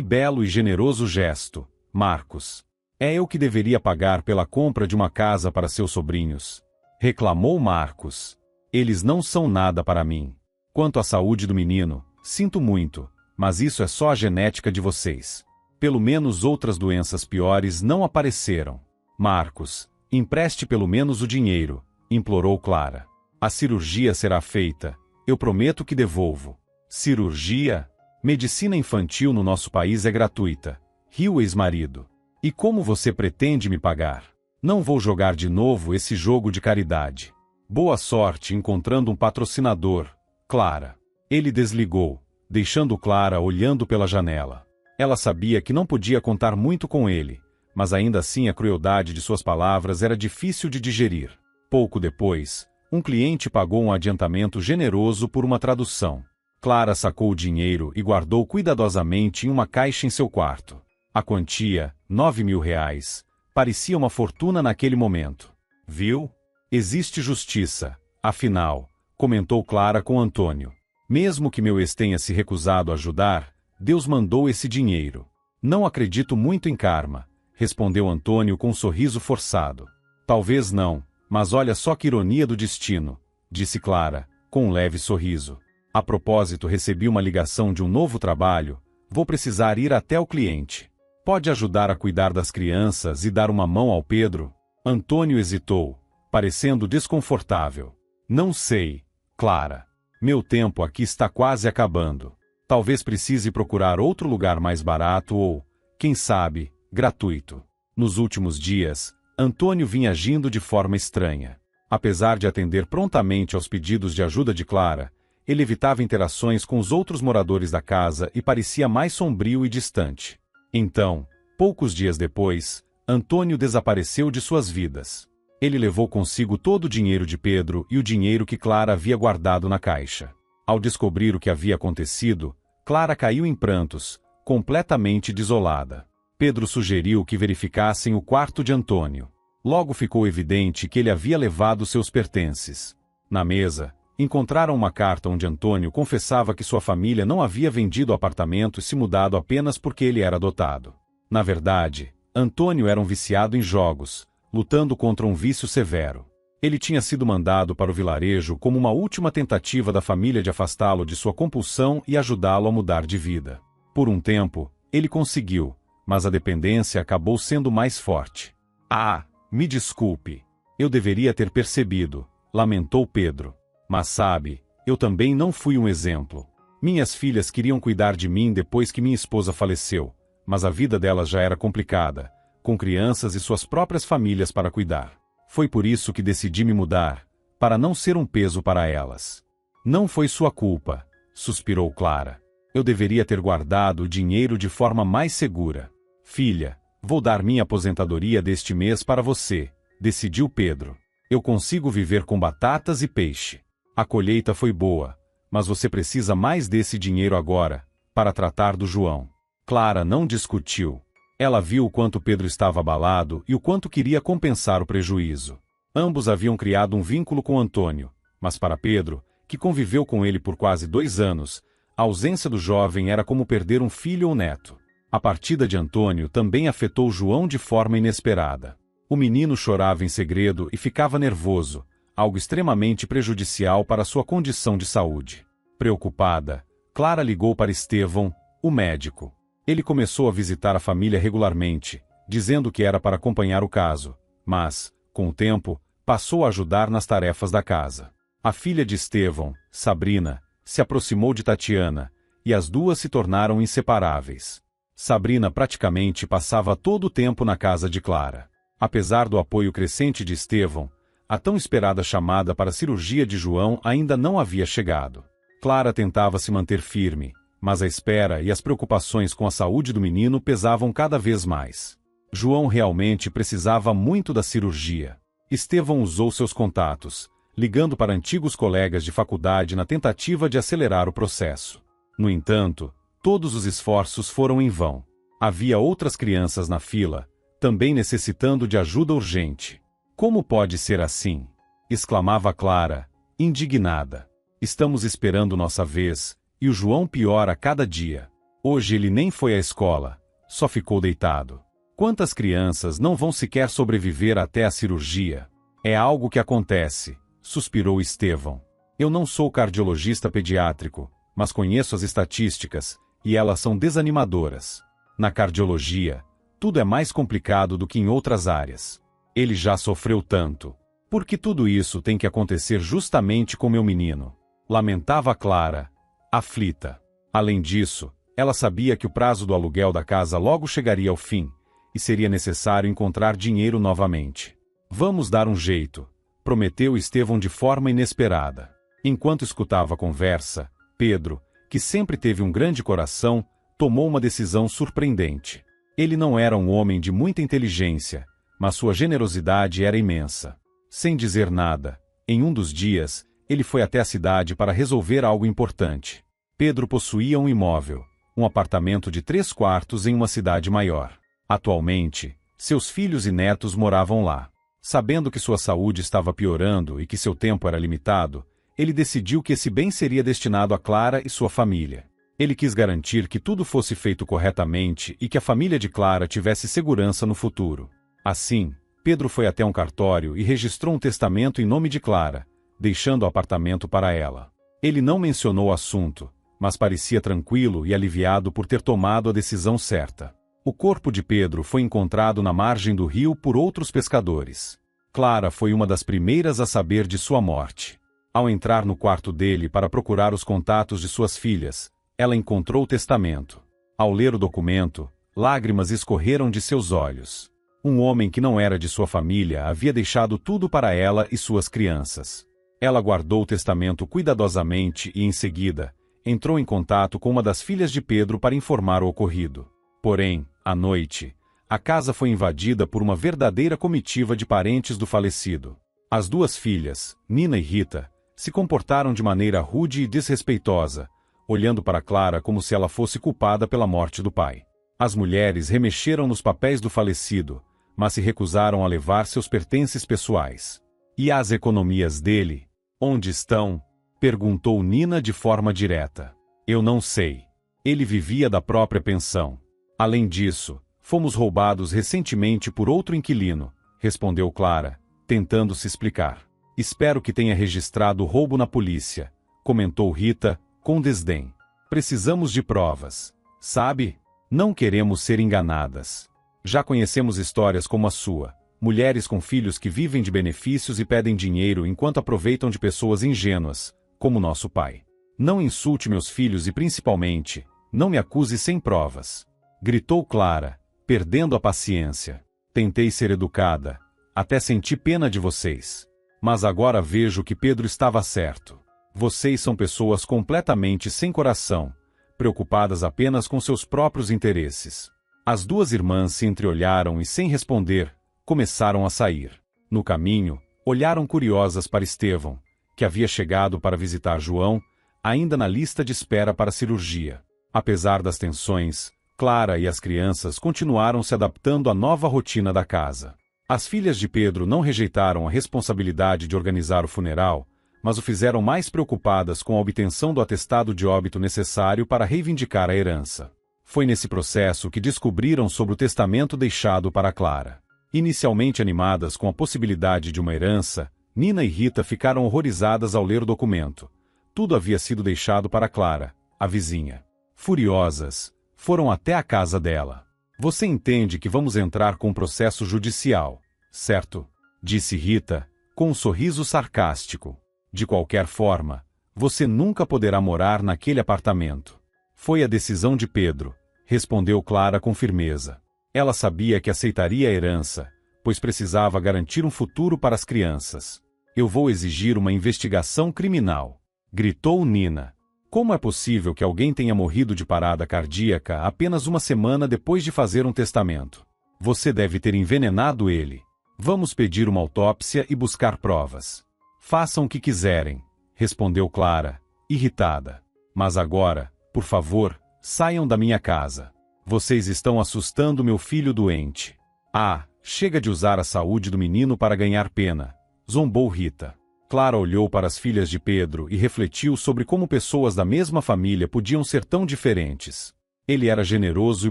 belo e generoso gesto, Marcos. É eu que deveria pagar pela compra de uma casa para seus sobrinhos. Reclamou Marcos. Eles não são nada para mim. Quanto à saúde do menino, sinto muito, mas isso é só a genética de vocês. Pelo menos outras doenças piores não apareceram. Marcos, empreste pelo menos o dinheiro, implorou Clara. A cirurgia será feita. Eu prometo que devolvo. Cirurgia? Medicina infantil no nosso país é gratuita. Riu o ex-marido. E como você pretende me pagar? Não vou jogar de novo esse jogo de caridade. Boa sorte encontrando um patrocinador, Clara. Ele desligou, deixando Clara olhando pela janela. Ela sabia que não podia contar muito com ele, mas ainda assim a crueldade de suas palavras era difícil de digerir. Pouco depois, um cliente pagou um adiantamento generoso por uma tradução. Clara sacou o dinheiro e guardou cuidadosamente em uma caixa em seu quarto. A quantia, R$ 9.000, parecia uma fortuna naquele momento. Viu? Existe justiça, afinal, comentou Clara com Antônio. Mesmo que meu ex tenha se recusado a ajudar, Deus mandou esse dinheiro. Não acredito muito em karma, respondeu Antônio com um sorriso forçado. Talvez não, mas olha só que ironia do destino, disse Clara, com um leve sorriso. A propósito, recebi uma ligação de um novo trabalho, vou precisar ir até o cliente. Pode ajudar a cuidar das crianças e dar uma mão ao Pedro? Antônio hesitou, parecendo desconfortável. Não sei, Clara. Meu tempo aqui está quase acabando. Talvez precise procurar outro lugar mais barato ou, quem sabe, gratuito. Nos últimos dias, Antônio vinha agindo de forma estranha. Apesar de atender prontamente aos pedidos de ajuda de Clara, ele evitava interações com os outros moradores da casa e parecia mais sombrio e distante. Então, poucos dias depois, Antônio desapareceu de suas vidas. Ele levou consigo todo o dinheiro de Pedro e o dinheiro que Clara havia guardado na caixa. Ao descobrir o que havia acontecido, Clara caiu em prantos, completamente desolada. Pedro sugeriu que verificassem o quarto de Antônio. Logo ficou evidente que ele havia levado seus pertences. Na mesa, encontraram uma carta onde Antônio confessava que sua família não havia vendido o apartamento e se mudado apenas porque ele era adotado. Na verdade, Antônio era um viciado em jogos, lutando contra um vício severo. Ele tinha sido mandado para o vilarejo como uma última tentativa da família de afastá-lo de sua compulsão e ajudá-lo a mudar de vida. Por um tempo, ele conseguiu, mas a dependência acabou sendo mais forte. Ah, me desculpe. Eu deveria ter percebido, lamentou Pedro. Mas sabe, eu também não fui um exemplo. Minhas filhas queriam cuidar de mim depois que minha esposa faleceu, mas a vida delas já era complicada, com crianças e suas próprias famílias para cuidar. Foi por isso que decidi me mudar, para não ser um peso para elas. Não foi sua culpa, suspirou Clara. Eu deveria ter guardado o dinheiro de forma mais segura. Filha, vou dar minha aposentadoria deste mês para você, decidiu Pedro. Eu consigo viver com batatas e peixe. A colheita foi boa, mas você precisa mais desse dinheiro agora, para tratar do João. Clara não discutiu. Ela viu o quanto Pedro estava abalado e o quanto queria compensar o prejuízo. Ambos haviam criado um vínculo com Antônio, mas para Pedro, que conviveu com ele por quase 2 anos, a ausência do jovem era como perder um filho ou neto. A partida de Antônio também afetou João de forma inesperada. O menino chorava em segredo e ficava nervoso, algo extremamente prejudicial para sua condição de saúde. Preocupada, Clara ligou para Estevão, o médico. Ele começou a visitar a família regularmente, dizendo que era para acompanhar o caso, mas, com o tempo, passou a ajudar nas tarefas da casa. A filha de Estevão, Sabrina, se aproximou de Tatiana, e as duas se tornaram inseparáveis. Sabrina praticamente passava todo o tempo na casa de Clara. Apesar do apoio crescente de Estevão, a tão esperada chamada para a cirurgia de João ainda não havia chegado. Clara tentava se manter firme, mas a espera e as preocupações com a saúde do menino pesavam cada vez mais. João realmente precisava muito da cirurgia. Estevão usou seus contatos, ligando para antigos colegas de faculdade na tentativa de acelerar o processo. No entanto, todos os esforços foram em vão. Havia outras crianças na fila, também necessitando de ajuda urgente. Como pode ser assim? Exclamava Clara, indignada. Estamos esperando nossa vez, e o João piora a cada dia. Hoje ele nem foi à escola, só ficou deitado. Quantas crianças não vão sequer sobreviver até a cirurgia? É algo que acontece, suspirou Estevão. Eu não sou cardiologista pediátrico, mas conheço as estatísticas, e elas são desanimadoras. Na cardiologia, tudo é mais complicado do que em outras áreas. Ele já sofreu tanto. Por que tudo isso tem que acontecer justamente com meu menino? Lamentava Clara, aflita. Além disso, ela sabia que o prazo do aluguel da casa logo chegaria ao fim, e seria necessário encontrar dinheiro novamente. Vamos dar um jeito, prometeu Estevão de forma inesperada. Enquanto escutava a conversa, Pedro, que sempre teve um grande coração, tomou uma decisão surpreendente. Ele não era um homem de muita inteligência, mas sua generosidade era imensa. Sem dizer nada, em um dos dias, ele foi até a cidade para resolver algo importante. Pedro possuía um imóvel, um apartamento de 3 quartos em uma cidade maior. Atualmente, seus filhos e netos moravam lá. Sabendo que sua saúde estava piorando e que seu tempo era limitado, ele decidiu que esse bem seria destinado a Clara e sua família. Ele quis garantir que tudo fosse feito corretamente e que a família de Clara tivesse segurança no futuro. Assim, Pedro foi até um cartório e registrou um testamento em nome de Clara, deixando o apartamento para ela. Ele não mencionou o assunto, mas parecia tranquilo e aliviado por ter tomado a decisão certa. O corpo de Pedro foi encontrado na margem do rio por outros pescadores. Clara foi uma das primeiras a saber de sua morte. Ao entrar no quarto dele para procurar os contatos de suas filhas, ela encontrou o testamento. Ao ler o documento, lágrimas escorreram de seus olhos. Um homem que não era de sua família havia deixado tudo para ela e suas crianças. Ela guardou o testamento cuidadosamente e, em seguida, entrou em contato com uma das filhas de Pedro para informar o ocorrido. Porém, à noite, a casa foi invadida por uma verdadeira comitiva de parentes do falecido. As duas filhas, Nina e Rita, se comportaram de maneira rude e desrespeitosa, olhando para Clara como se ela fosse culpada pela morte do pai. As mulheres remexeram nos papéis do falecido, mas se recusaram a levar seus pertences pessoais. E as economias dele? Onde estão? Perguntou Nina de forma direta. Eu não sei. Ele vivia da própria pensão. Além disso, fomos roubados recentemente por outro inquilino, respondeu Clara, tentando se explicar. Espero que tenha registrado o roubo na polícia, comentou Rita, com desdém. Precisamos de provas. Sabe? Não queremos ser enganadas. Já conhecemos histórias como a sua. Mulheres com filhos que vivem de benefícios e pedem dinheiro enquanto aproveitam de pessoas ingênuas, como nosso pai. Não insulte meus filhos e, principalmente, não me acuse sem provas. Gritou Clara, perdendo a paciência. Tentei ser educada, até senti pena de vocês. Mas agora vejo que Pedro estava certo. Vocês são pessoas completamente sem coração, preocupadas apenas com seus próprios interesses. As duas irmãs se entreolharam e, sem responder, começaram a sair. No caminho, olharam curiosas para Estevão, que havia chegado para visitar João, ainda na lista de espera para a cirurgia. Apesar das tensões, Clara e as crianças continuaram se adaptando à nova rotina da casa. As filhas de Pedro não rejeitaram a responsabilidade de organizar o funeral, mas o fizeram mais preocupadas com a obtenção do atestado de óbito necessário para reivindicar a herança. Foi nesse processo que descobriram sobre o testamento deixado para Clara. Inicialmente animadas com a possibilidade de uma herança, Nina e Rita ficaram horrorizadas ao ler o documento. Tudo havia sido deixado para Clara, a vizinha. Furiosas, foram até a casa dela. Você entende que vamos entrar com um processo judicial, certo? Disse Rita, com um sorriso sarcástico. De qualquer forma, você nunca poderá morar naquele apartamento. Foi a decisão de Pedro, respondeu Clara com firmeza. Ela sabia que aceitaria a herança, pois precisava garantir um futuro para as crianças. Eu vou exigir uma investigação criminal, gritou Nina. Como é possível que alguém tenha morrido de parada cardíaca apenas uma semana depois de fazer um testamento? Você deve ter envenenado ele. Vamos pedir uma autópsia e buscar provas. Façam o que quiserem, respondeu Clara, irritada. Mas agora, por favor, saiam da minha casa. Vocês estão assustando meu filho doente. Ah, chega de usar a saúde do menino para ganhar pena, zombou Rita. Clara olhou para as filhas de Pedro e refletiu sobre como pessoas da mesma família podiam ser tão diferentes. Ele era generoso e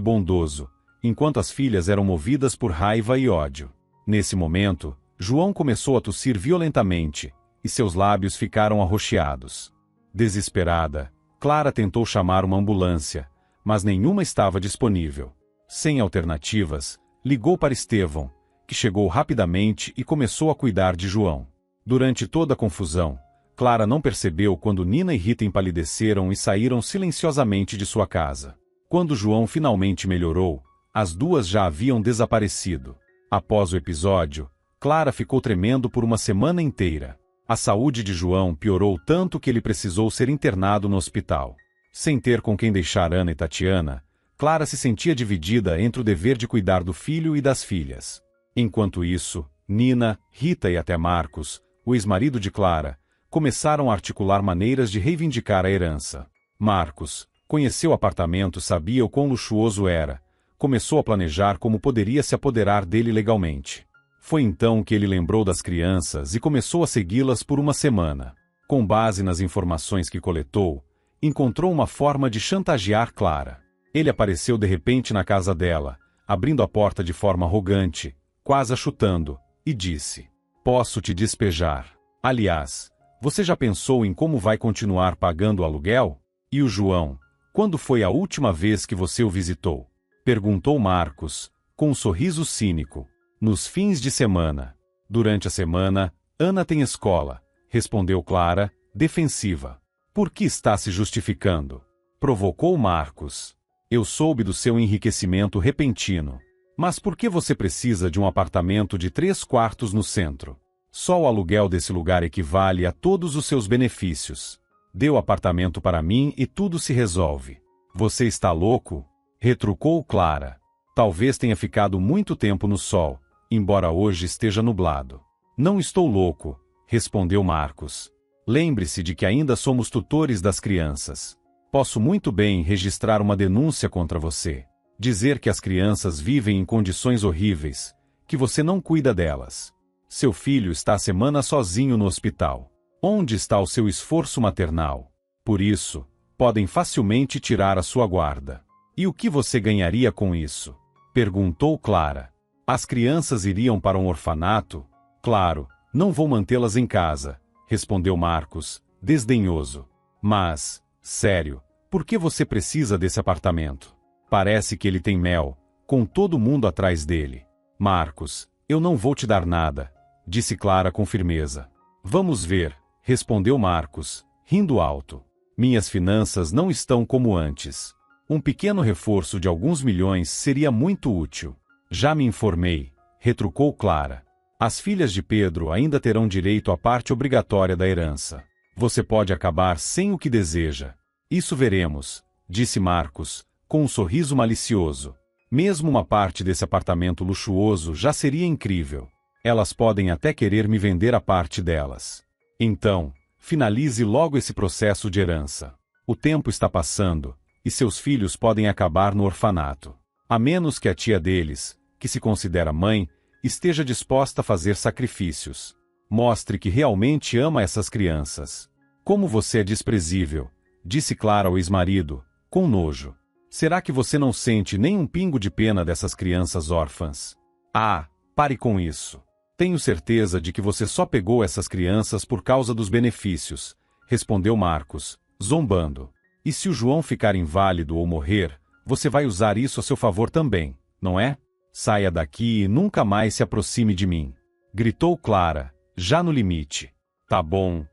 bondoso, enquanto as filhas eram movidas por raiva e ódio. Nesse momento, João começou a tossir violentamente, e seus lábios ficaram arroxeados. Desesperada, Clara tentou chamar uma ambulância, mas nenhuma estava disponível. Sem alternativas, ligou para Estevão, que chegou rapidamente e começou a cuidar de João. Durante toda a confusão, Clara não percebeu quando Nina e Rita empalideceram e saíram silenciosamente de sua casa. Quando João finalmente melhorou, as duas já haviam desaparecido. Após o episódio, Clara ficou tremendo por uma semana inteira. A saúde de João piorou tanto que ele precisou ser internado no hospital. Sem ter com quem deixar Ana e Tatiana, Clara se sentia dividida entre o dever de cuidar do filho e das filhas. Enquanto isso, Nina, Rita e até Marcos, o ex-marido de Clara, começaram a articular maneiras de reivindicar a herança. Marcos conheceu o apartamento e sabia o quão luxuoso era. Começou a planejar como poderia se apoderar dele legalmente. Foi então que ele lembrou das crianças e começou a segui-las por uma semana. Com base nas informações que coletou, encontrou uma forma de chantagear Clara. Ele apareceu de repente na casa dela, abrindo a porta de forma arrogante, quase a chutando, e disse: "Posso te despejar. Aliás, você já pensou em como vai continuar pagando o aluguel? E o João, quando foi a última vez que você o visitou?" Perguntou Marcos, com um sorriso cínico. "Nos fins de semana." "Durante a semana, Ana tem escola", respondeu Clara, defensiva. "Por que está se justificando?" provocou Marcos. "Eu soube do seu enriquecimento repentino. Mas por que você precisa de um apartamento de 3 quartos no centro? Só o aluguel desse lugar equivale a todos os seus benefícios. Dê o apartamento para mim e tudo se resolve." "Você está louco?" retrucou Clara. "Talvez tenha ficado muito tempo no sol, embora hoje esteja nublado." "Não estou louco", respondeu Marcos. "Lembre-se de que ainda somos tutores das crianças. Posso muito bem registrar uma denúncia contra você. Dizer que as crianças vivem em condições horríveis, que você não cuida delas. Seu filho está há semanas sozinho no hospital. Onde está o seu esforço maternal? Por isso, podem facilmente tirar a sua guarda." "E o que você ganharia com isso?" perguntou Clara. "As crianças iriam para um orfanato?" "Claro, não vou mantê-las em casa", respondeu Marcos, desdenhoso. "Mas, sério, por que você precisa desse apartamento? Parece que ele tem mel, com todo mundo atrás dele." "Marcos, eu não vou te dar nada", disse Clara com firmeza. "Vamos ver", respondeu Marcos, rindo alto. "Minhas finanças não estão como antes. Um pequeno reforço de alguns milhões seria muito útil." "Já me informei", retrucou Clara. "As filhas de Pedro ainda terão direito à parte obrigatória da herança. Você pode acabar sem o que deseja." "Isso veremos", disse Marcos, com um sorriso malicioso. "Mesmo uma parte desse apartamento luxuoso já seria incrível. Elas podem até querer me vender a parte delas. Então, finalize logo esse processo de herança. O tempo está passando, e seus filhos podem acabar no orfanato. A menos que a tia deles, que se considera mãe, esteja disposta a fazer sacrifícios. Mostre que realmente ama essas crianças." "Como você é desprezível", disse Clara ao ex-marido, com nojo. "Será que você não sente nem um pingo de pena dessas crianças órfãs?" "Ah, pare com isso. Tenho certeza de que você só pegou essas crianças por causa dos benefícios", respondeu Marcos, zombando. "E se o João ficar inválido ou morrer, você vai usar isso a seu favor também, não é? Saia daqui e nunca mais se aproxime de mim", gritou Clara, já no limite. Tá bom.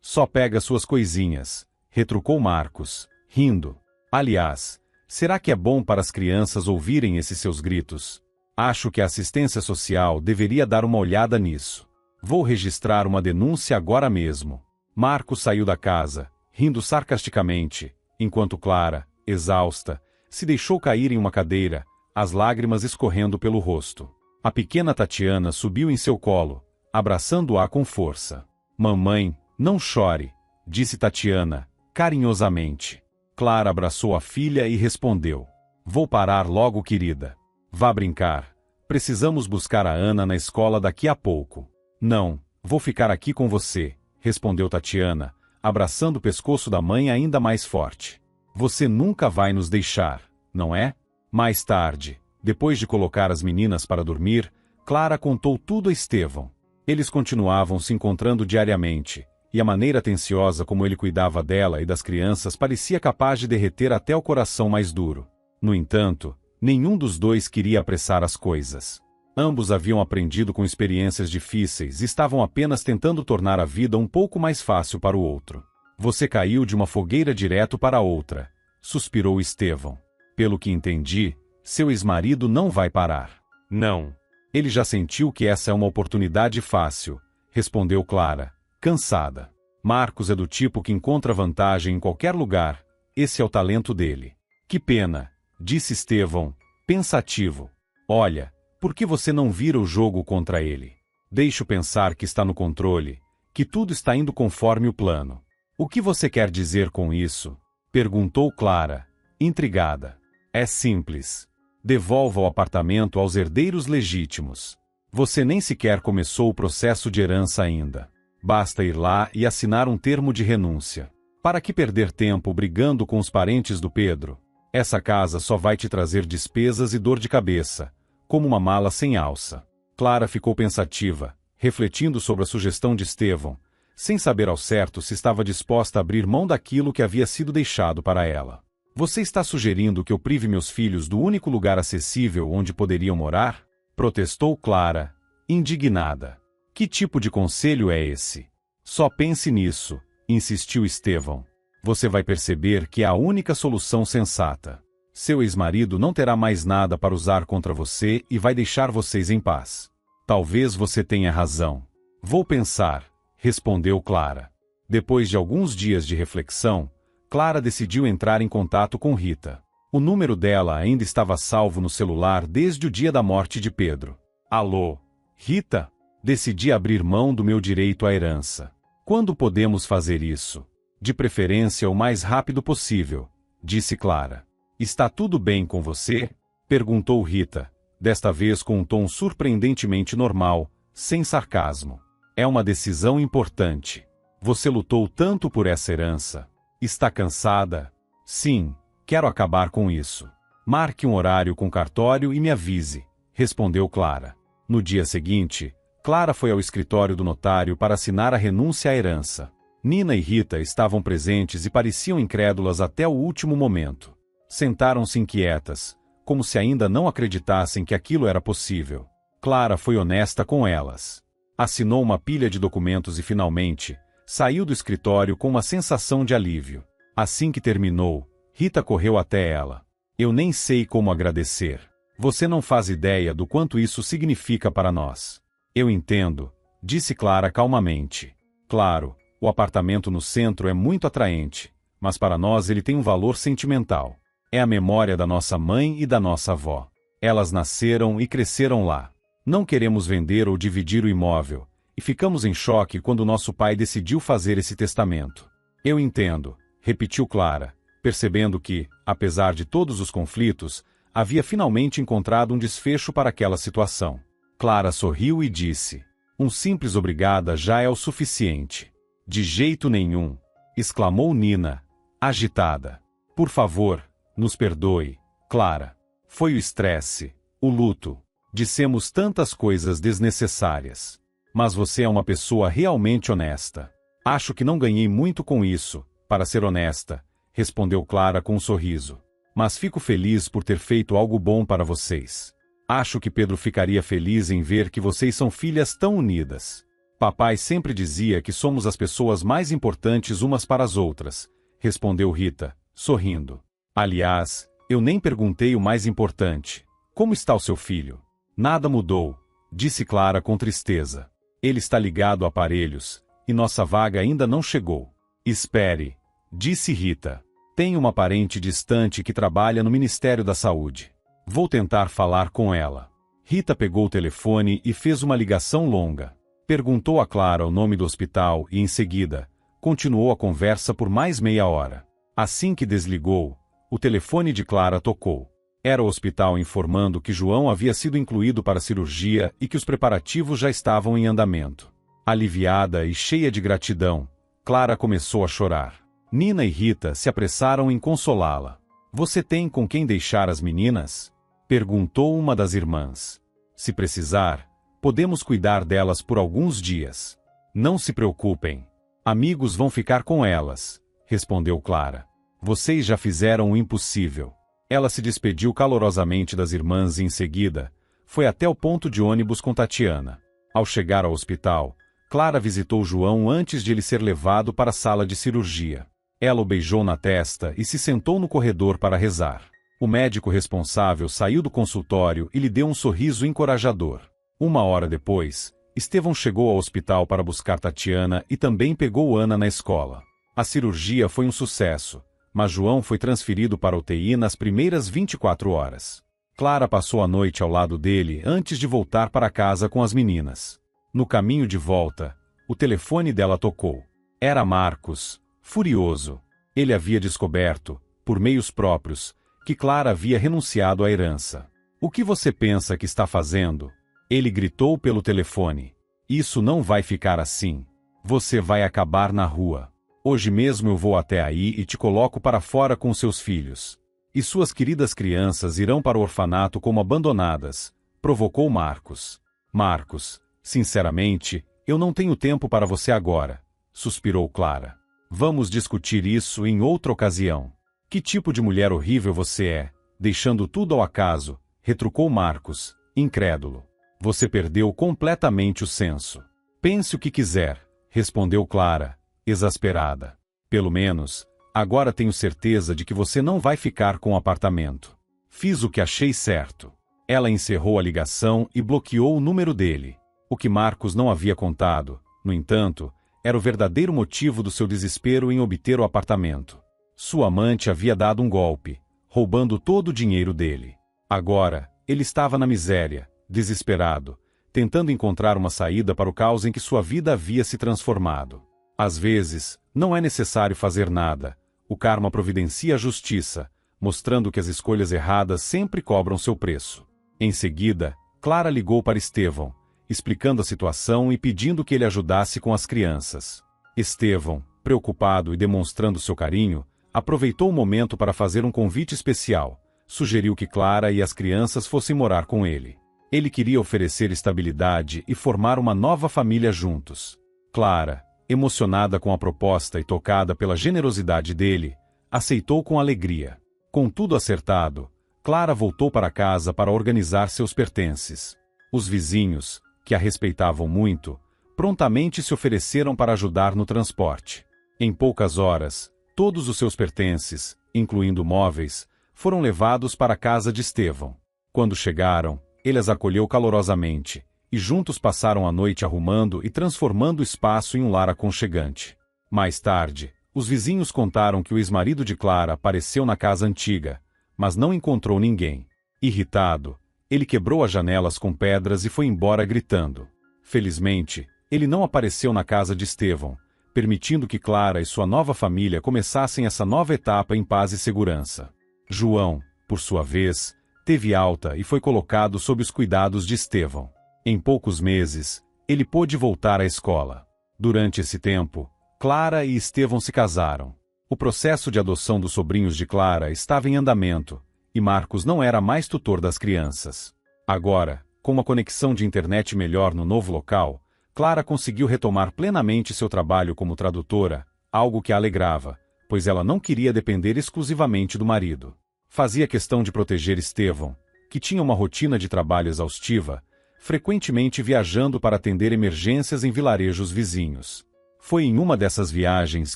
Só pega suas coisinhas", retrucou Marcos, rindo. "Aliás, será que é bom para as crianças ouvirem esses seus gritos? Acho que a assistência social deveria dar uma olhada nisso. Vou registrar uma denúncia agora mesmo." Marcos saiu da casa, rindo sarcasticamente, enquanto Clara, exausta, se deixou cair em uma cadeira, as lágrimas escorrendo pelo rosto. A pequena Tatiana subiu em seu colo, abraçando-a com força. "Mamãe, não chore", disse Tatiana, carinhosamente. Clara abraçou a filha e respondeu: "Vou parar logo, querida. Vá brincar. Precisamos buscar a Ana na escola daqui a pouco." "Não, Vou ficar aqui com você, respondeu Tatiana, abraçando o pescoço da mãe ainda mais forte. Você nunca vai nos deixar, não é? Mais tarde, depois de colocar as meninas para dormir, Clara contou tudo a Estevão. Eles continuavam se encontrando diariamente, e a maneira atenciosa como ele cuidava dela e das crianças parecia capaz de derreter até o coração mais duro. No entanto, nenhum dos dois queria apressar as coisas. Ambos haviam aprendido com experiências difíceis e estavam apenas tentando tornar a vida um pouco mais fácil para o outro. Você caiu de uma fogueira direto para outra, suspirou Estevão. Pelo que entendi, seu ex-marido não vai parar. Não. Ele já sentiu que essa é uma oportunidade fácil, respondeu Clara, cansada. Marcos é do tipo que encontra vantagem em qualquer lugar, esse é o talento dele. Que pena, disse Estevão, pensativo. Olha, por que você não vira o jogo contra ele? Deixo pensar que está no controle, que tudo está indo conforme o plano. O que você quer dizer com isso? Perguntou Clara, intrigada. É simples. Devolva o apartamento aos herdeiros legítimos. Você nem sequer começou o processo de herança ainda. Basta ir lá e assinar um termo de renúncia. Para que perder tempo brigando com os parentes do Pedro? Essa casa só vai te trazer despesas e dor de cabeça, como uma mala sem alça. Clara ficou pensativa, refletindo sobre a sugestão de Estevão, sem saber ao certo se estava disposta a abrir mão daquilo que havia sido deixado para ela. Você está sugerindo que eu prive meus filhos do único lugar acessível onde poderiam morar? Protestou Clara, indignada. Que tipo de conselho é esse? Só pense nisso, insistiu Estevão. Você vai perceber que é a única solução sensata. Seu ex-marido não terá mais nada para usar contra você e vai deixar vocês em paz. Talvez você tenha razão. Vou pensar, respondeu Clara. Depois de alguns dias de reflexão, Clara decidiu entrar em contato com Rita. O número dela ainda estava salvo no celular desde o dia da morte de Pedro. Alô, Rita? Decidi abrir mão do meu direito à herança. Quando podemos fazer isso? De preferência o mais rápido possível, disse Clara. Está tudo bem com você? Perguntou Rita, desta vez com um tom surpreendentemente normal, sem sarcasmo. É uma decisão importante. Você lutou tanto por essa herança. Está cansada? Sim, quero acabar com isso. Marque um horário com o cartório e me avise, respondeu Clara. No dia seguinte, Clara foi ao escritório do notário para assinar a renúncia à herança. Nina e Rita estavam presentes e pareciam incrédulas até o último momento. Sentaram-se inquietas, como se ainda não acreditassem que aquilo era possível. Clara foi honesta com elas. Assinou uma pilha de documentos e finalmente saiu do escritório com uma sensação de alívio. Assim que terminou, Rita correu até ela. Eu nem sei como agradecer. Você não faz ideia do quanto isso significa para nós. Eu entendo, disse Clara calmamente. Claro, o apartamento no centro é muito atraente, mas para nós ele tem um valor sentimental. É a memória da nossa mãe e da nossa avó. Elas nasceram e cresceram lá. Não queremos vender ou dividir o imóvel, e ficamos em choque quando nosso pai decidiu fazer esse testamento. Eu entendo, repetiu Clara, percebendo que, apesar de todos os conflitos, havia finalmente encontrado um desfecho para aquela situação. Clara sorriu e disse: um simples obrigada já é o suficiente. De jeito nenhum, exclamou Nina, agitada. Por favor, nos perdoe, Clara. Foi o estresse, o luto. Dissemos tantas coisas desnecessárias. Mas você é uma pessoa realmente honesta. Acho que não ganhei muito com isso, para ser honesta, respondeu Clara com um sorriso. Mas fico feliz por ter feito algo bom para vocês. Acho que Pedro ficaria feliz em ver que vocês são filhas tão unidas. Papai sempre dizia que somos as pessoas mais importantes umas para as outras, respondeu Rita, sorrindo. Aliás, eu nem perguntei o mais importante. Como está o seu filho? Nada mudou, disse Clara com tristeza. Ele está ligado a aparelhos, e nossa vaga ainda não chegou. Espere, disse Rita. Tem uma parente distante que trabalha no Ministério da Saúde. Vou tentar falar com ela. Rita pegou o telefone e fez uma ligação longa. Perguntou a Clara o nome do hospital e, em seguida, continuou a conversa por mais meia hora. Assim que desligou, o telefone de Clara tocou. Era o hospital informando que João havia sido incluído para a cirurgia e que os preparativos já estavam em andamento. Aliviada e cheia de gratidão, Clara começou a chorar. Nina e Rita se apressaram em consolá-la. Você tem com quem deixar as meninas? Perguntou uma das irmãs. Se precisar, podemos cuidar delas por alguns dias. Não se preocupem. Amigos vão ficar com elas, respondeu Clara. Vocês já fizeram o impossível. Ela se despediu calorosamente das irmãs e em seguida, foi até o ponto de ônibus com Tatiana. Ao chegar ao hospital, Clara visitou João antes de ele ser levado para a sala de cirurgia. Ela o beijou na testa e se sentou no corredor para rezar. O médico responsável saiu do consultório e lhe deu um sorriso encorajador. 1 hora depois, Estevão chegou ao hospital para buscar Tatiana e também pegou Ana na escola. A cirurgia foi um sucesso, mas João foi transferido para a UTI nas primeiras 24 horas. Clara passou a noite ao lado dele antes de voltar para casa com as meninas. No caminho de volta, o telefone dela tocou. Era Marcos, furioso. Ele havia descoberto, por meios próprios, que Clara havia renunciado à herança. O que você pensa que está fazendo? Ele gritou pelo telefone. Isso não vai ficar assim. Você vai acabar na rua. Hoje mesmo eu vou até aí e te coloco para fora com seus filhos. E suas queridas crianças irão para o orfanato como abandonadas, provocou Marcos. Marcos, sinceramente, eu não tenho tempo para você agora, suspirou Clara. Vamos discutir isso em outra ocasião. Que tipo de mulher horrível você é, deixando tudo ao acaso, retrucou Marcos, incrédulo. Você perdeu completamente o senso. Pense o que quiser, respondeu Clara, exasperada. Pelo menos, agora tenho certeza de que você não vai ficar com o apartamento. Fiz o que achei certo. Ela encerrou a ligação e bloqueou o número dele. O que Marcos não havia contado, no entanto, era o verdadeiro motivo do seu desespero em obter o apartamento. Sua amante havia dado um golpe, roubando todo o dinheiro dele. Agora, ele estava na miséria, desesperado, tentando encontrar uma saída para o caos em que sua vida havia se transformado. Às vezes, não é necessário fazer nada. O karma providencia a justiça, mostrando que as escolhas erradas sempre cobram seu preço. Em seguida, Clara ligou para Estevão, explicando a situação e pedindo que ele ajudasse com as crianças. Estevão, preocupado e demonstrando seu carinho, aproveitou o momento para fazer um convite especial. Sugeriu que Clara e as crianças fossem morar com ele. Ele queria oferecer estabilidade e formar uma nova família juntos. Clara, emocionada com a proposta e tocada pela generosidade dele, aceitou com alegria. Com tudo acertado, Clara voltou para casa para organizar seus pertences. Os vizinhos, que a respeitavam muito, prontamente se ofereceram para ajudar no transporte. Em poucas horas, todos os seus pertences, incluindo móveis, foram levados para a casa de Estevão. Quando chegaram, ele as acolheu calorosamente, e juntos passaram a noite arrumando e transformando o espaço em um lar aconchegante. Mais tarde, os vizinhos contaram que o ex-marido de Clara apareceu na casa antiga, mas não encontrou ninguém. Irritado, ele quebrou as janelas com pedras e foi embora gritando. Felizmente, ele não apareceu na casa de Estevão, permitindo que Clara e sua nova família começassem essa nova etapa em paz e segurança. João, por sua vez, teve alta e foi colocado sob os cuidados de Estevão. Em poucos meses, ele pôde voltar à escola. Durante esse tempo, Clara e Estevão se casaram. O processo de adoção dos sobrinhos de Clara estava em andamento, e Marcos não era mais tutor das crianças. Agora, com uma conexão de internet melhor no novo local, Clara conseguiu retomar plenamente seu trabalho como tradutora, algo que a alegrava, pois ela não queria depender exclusivamente do marido. Fazia questão de proteger Estevão, que tinha uma rotina de trabalho exaustiva, frequentemente viajando para atender emergências em vilarejos vizinhos. Foi em uma dessas viagens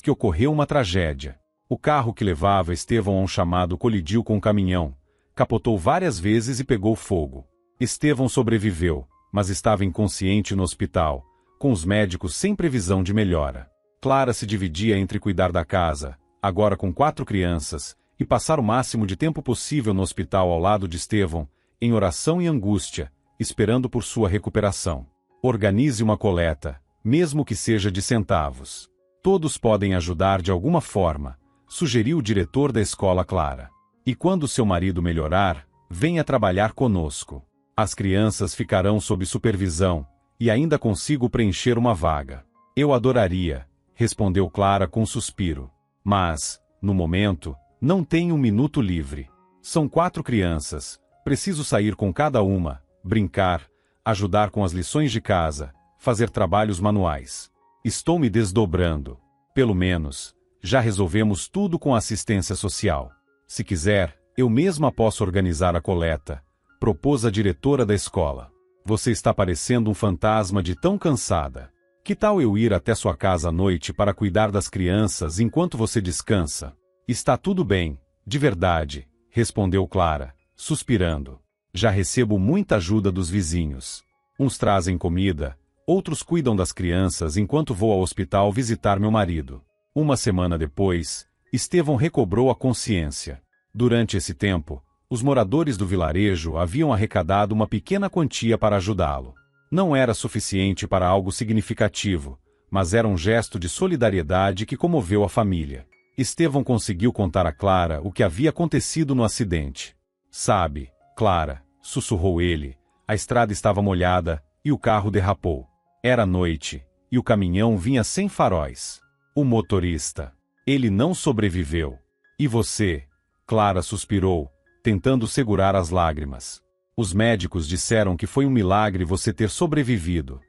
que ocorreu uma tragédia. O carro que levava Estevão a um chamado colidiu com um caminhão, capotou várias vezes e pegou fogo. Estevão sobreviveu, mas estava inconsciente no hospital, com os médicos sem previsão de melhora. Clara se dividia entre cuidar da casa, agora com 4 crianças, e passar o máximo de tempo possível no hospital ao lado de Estevão, em oração e angústia, esperando por sua recuperação. Organize uma coleta, mesmo que seja de centavos. Todos podem ajudar de alguma forma, sugeriu o diretor da escola Clara. E quando seu marido melhorar, venha trabalhar conosco. As crianças ficarão sob supervisão, E ainda consigo preencher uma vaga. Eu adoraria, respondeu Clara com um suspiro. Mas, no momento, não tenho um minuto livre. São 4 crianças, preciso sair com cada uma, brincar, ajudar com as lições de casa, fazer trabalhos manuais. Estou me desdobrando. Pelo menos, já resolvemos tudo com assistência social. Se quiser, eu mesma posso organizar a coleta, propôs a diretora da escola. Você está parecendo um fantasma de tão cansada. Que tal eu ir até sua casa à noite para cuidar das crianças enquanto você descansa? Está tudo bem, de verdade, respondeu Clara, suspirando. Já recebo muita ajuda dos vizinhos. Uns trazem comida, outros cuidam das crianças enquanto vou ao hospital visitar meu marido. Uma semana depois, Estevão recobrou a consciência. Durante esse tempo, os moradores do vilarejo haviam arrecadado uma pequena quantia para ajudá-lo. Não era suficiente para algo significativo, mas era um gesto de solidariedade que comoveu a família. Estevão conseguiu contar a Clara o que havia acontecido no acidente. Sabe, Clara, sussurrou ele, a estrada estava molhada e o carro derrapou. Era noite, e o caminhão vinha sem faróis. O motorista. Ele não sobreviveu. E você? Clara suspirou, tentando segurar as lágrimas. Os médicos disseram que foi um milagre você ter sobrevivido.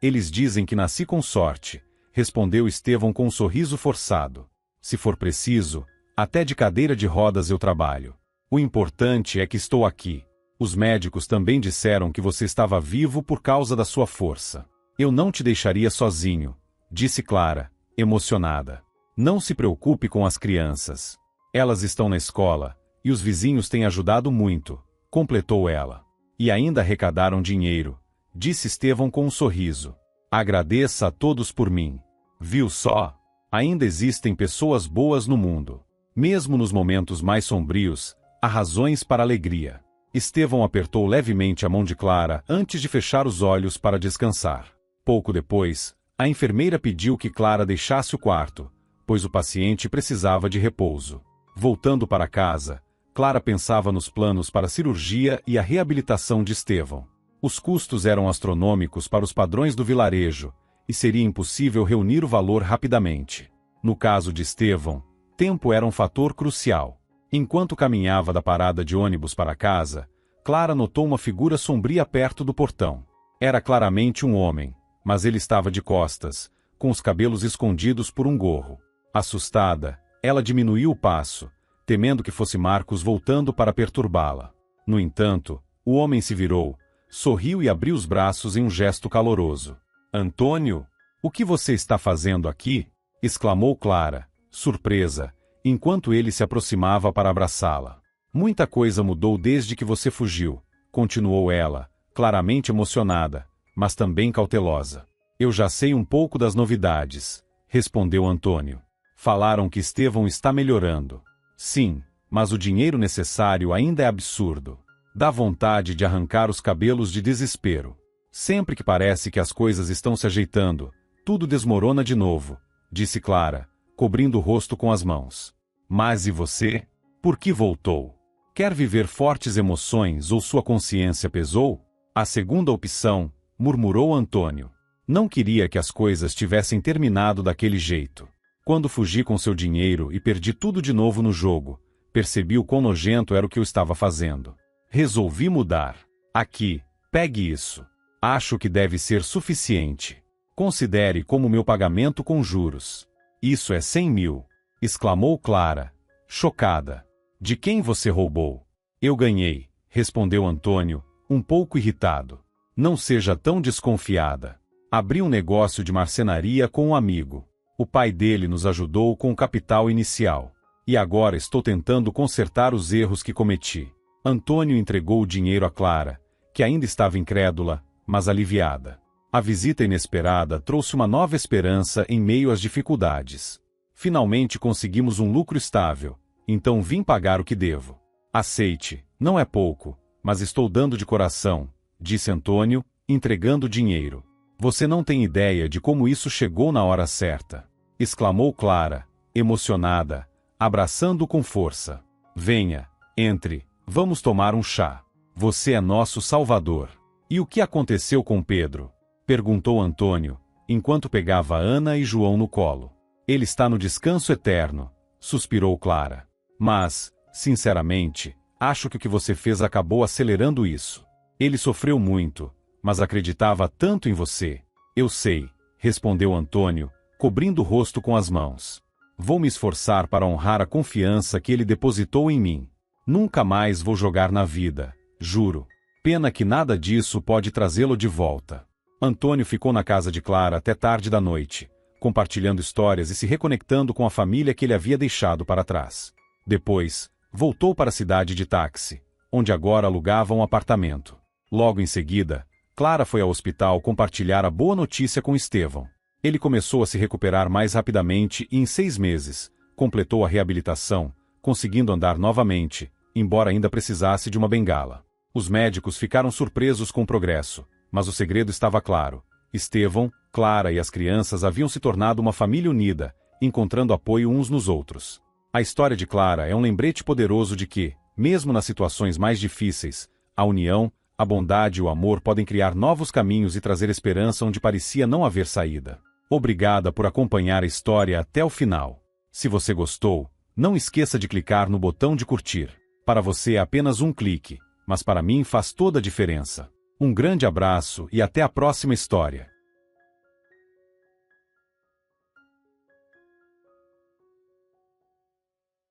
Eles dizem que nasci com sorte, respondeu Estevão com um sorriso forçado. Se for preciso, até de cadeira de rodas eu trabalho. O importante é que estou aqui. Os médicos também disseram que você estava vivo por causa da sua força. Eu não te deixaria sozinho, disse Clara, emocionada. Não se preocupe com as crianças. Elas estão na escola, e os vizinhos têm ajudado muito, completou ela. E ainda arrecadaram dinheiro, disse Estevão com um sorriso. Agradeça a todos por mim. Viu só? Ainda existem pessoas boas no mundo. Mesmo nos momentos mais sombrios, há razões para alegria. Estevão apertou levemente a mão de Clara antes de fechar os olhos para descansar. Pouco depois, a enfermeira pediu que Clara deixasse o quarto, pois o paciente precisava de repouso. Voltando para casa, Clara pensava nos planos para a cirurgia e a reabilitação de Estevão. Os custos eram astronômicos para os padrões do vilarejo, e seria impossível reunir o valor rapidamente. No caso de Estevão, tempo era um fator crucial. Enquanto caminhava da parada de ônibus para casa, Clara notou uma figura sombria perto do portão. Era claramente um homem, mas ele estava de costas, com os cabelos escondidos por um gorro. Assustada, ela diminuiu o passo, temendo que fosse Marcos voltando para perturbá-la. No entanto, o homem se virou, sorriu e abriu os braços em um gesto caloroso. Antônio, o que você está fazendo aqui? Exclamou Clara, surpresa, enquanto ele se aproximava para abraçá-la. Muita coisa mudou desde que você fugiu, continuou ela, claramente emocionada, mas também cautelosa. Eu já sei um pouco das novidades, respondeu Antônio. Falaram que Estevão está melhorando. Sim, mas o dinheiro necessário ainda é absurdo. Dá vontade de arrancar os cabelos de desespero. Sempre que parece que as coisas estão se ajeitando, tudo desmorona de novo, disse Clara, cobrindo o rosto com as mãos. Mas e você? Por que voltou? Quer viver fortes emoções ou sua consciência pesou? A segunda opção, murmurou Antônio. Não queria que as coisas tivessem terminado daquele jeito. Quando fugi com seu dinheiro e perdi tudo de novo no jogo, percebi o quão nojento era o que eu estava fazendo. Resolvi mudar. Aqui, pegue isso. Acho que deve ser suficiente. Considere como meu pagamento com juros. Isso é 100 mil, exclamou Clara, chocada. De quem você roubou? Eu ganhei, respondeu Antônio, um pouco irritado. Não seja tão desconfiada. Abri um negócio de marcenaria com um amigo. O pai dele nos ajudou com o capital inicial. E agora estou tentando consertar os erros que cometi. Antônio entregou o dinheiro a Clara, que ainda estava incrédula, mas aliviada. A visita inesperada trouxe uma nova esperança em meio às dificuldades. Finalmente conseguimos um lucro estável, então vim pagar o que devo. Aceite, não é pouco, mas estou dando de coração, disse Antônio, entregando o dinheiro. Você não tem ideia de como isso chegou na hora certa, exclamou Clara, emocionada, abraçando-o com força. Venha, entre, vamos tomar um chá. Você é nosso salvador. E o que aconteceu com Pedro? Perguntou Antônio, enquanto pegava Ana e João no colo. Ele está no descanso eterno, suspirou Clara. Mas, sinceramente, acho que o que você fez acabou acelerando isso. Ele sofreu muito, mas acreditava tanto em você. Eu sei, respondeu Antônio, cobrindo o rosto com as mãos. Vou me esforçar para honrar a confiança que ele depositou em mim. Nunca mais vou jogar na vida, juro. Pena que nada disso pode trazê-lo de volta. Antônio ficou na casa de Clara até tarde da noite, compartilhando histórias e se reconectando com a família que ele havia deixado para trás. Depois, voltou para a cidade de táxi, onde agora alugava um apartamento. Logo em seguida, Clara foi ao hospital compartilhar a boa notícia com Estevão. Ele começou a se recuperar mais rapidamente e em 6 meses, completou a reabilitação, conseguindo andar novamente, embora ainda precisasse de uma bengala. Os médicos ficaram surpresos com o progresso, mas o segredo estava claro. Estevão, Clara e as crianças haviam se tornado uma família unida, encontrando apoio uns nos outros. A história de Clara é um lembrete poderoso de que, mesmo nas situações mais difíceis, a união, a bondade e o amor podem criar novos caminhos e trazer esperança onde parecia não haver saída. Obrigada por acompanhar a história até o final. Se você gostou, não esqueça de clicar no botão de curtir. Para você é apenas um clique, mas para mim faz toda a diferença. Um grande abraço e até a próxima história.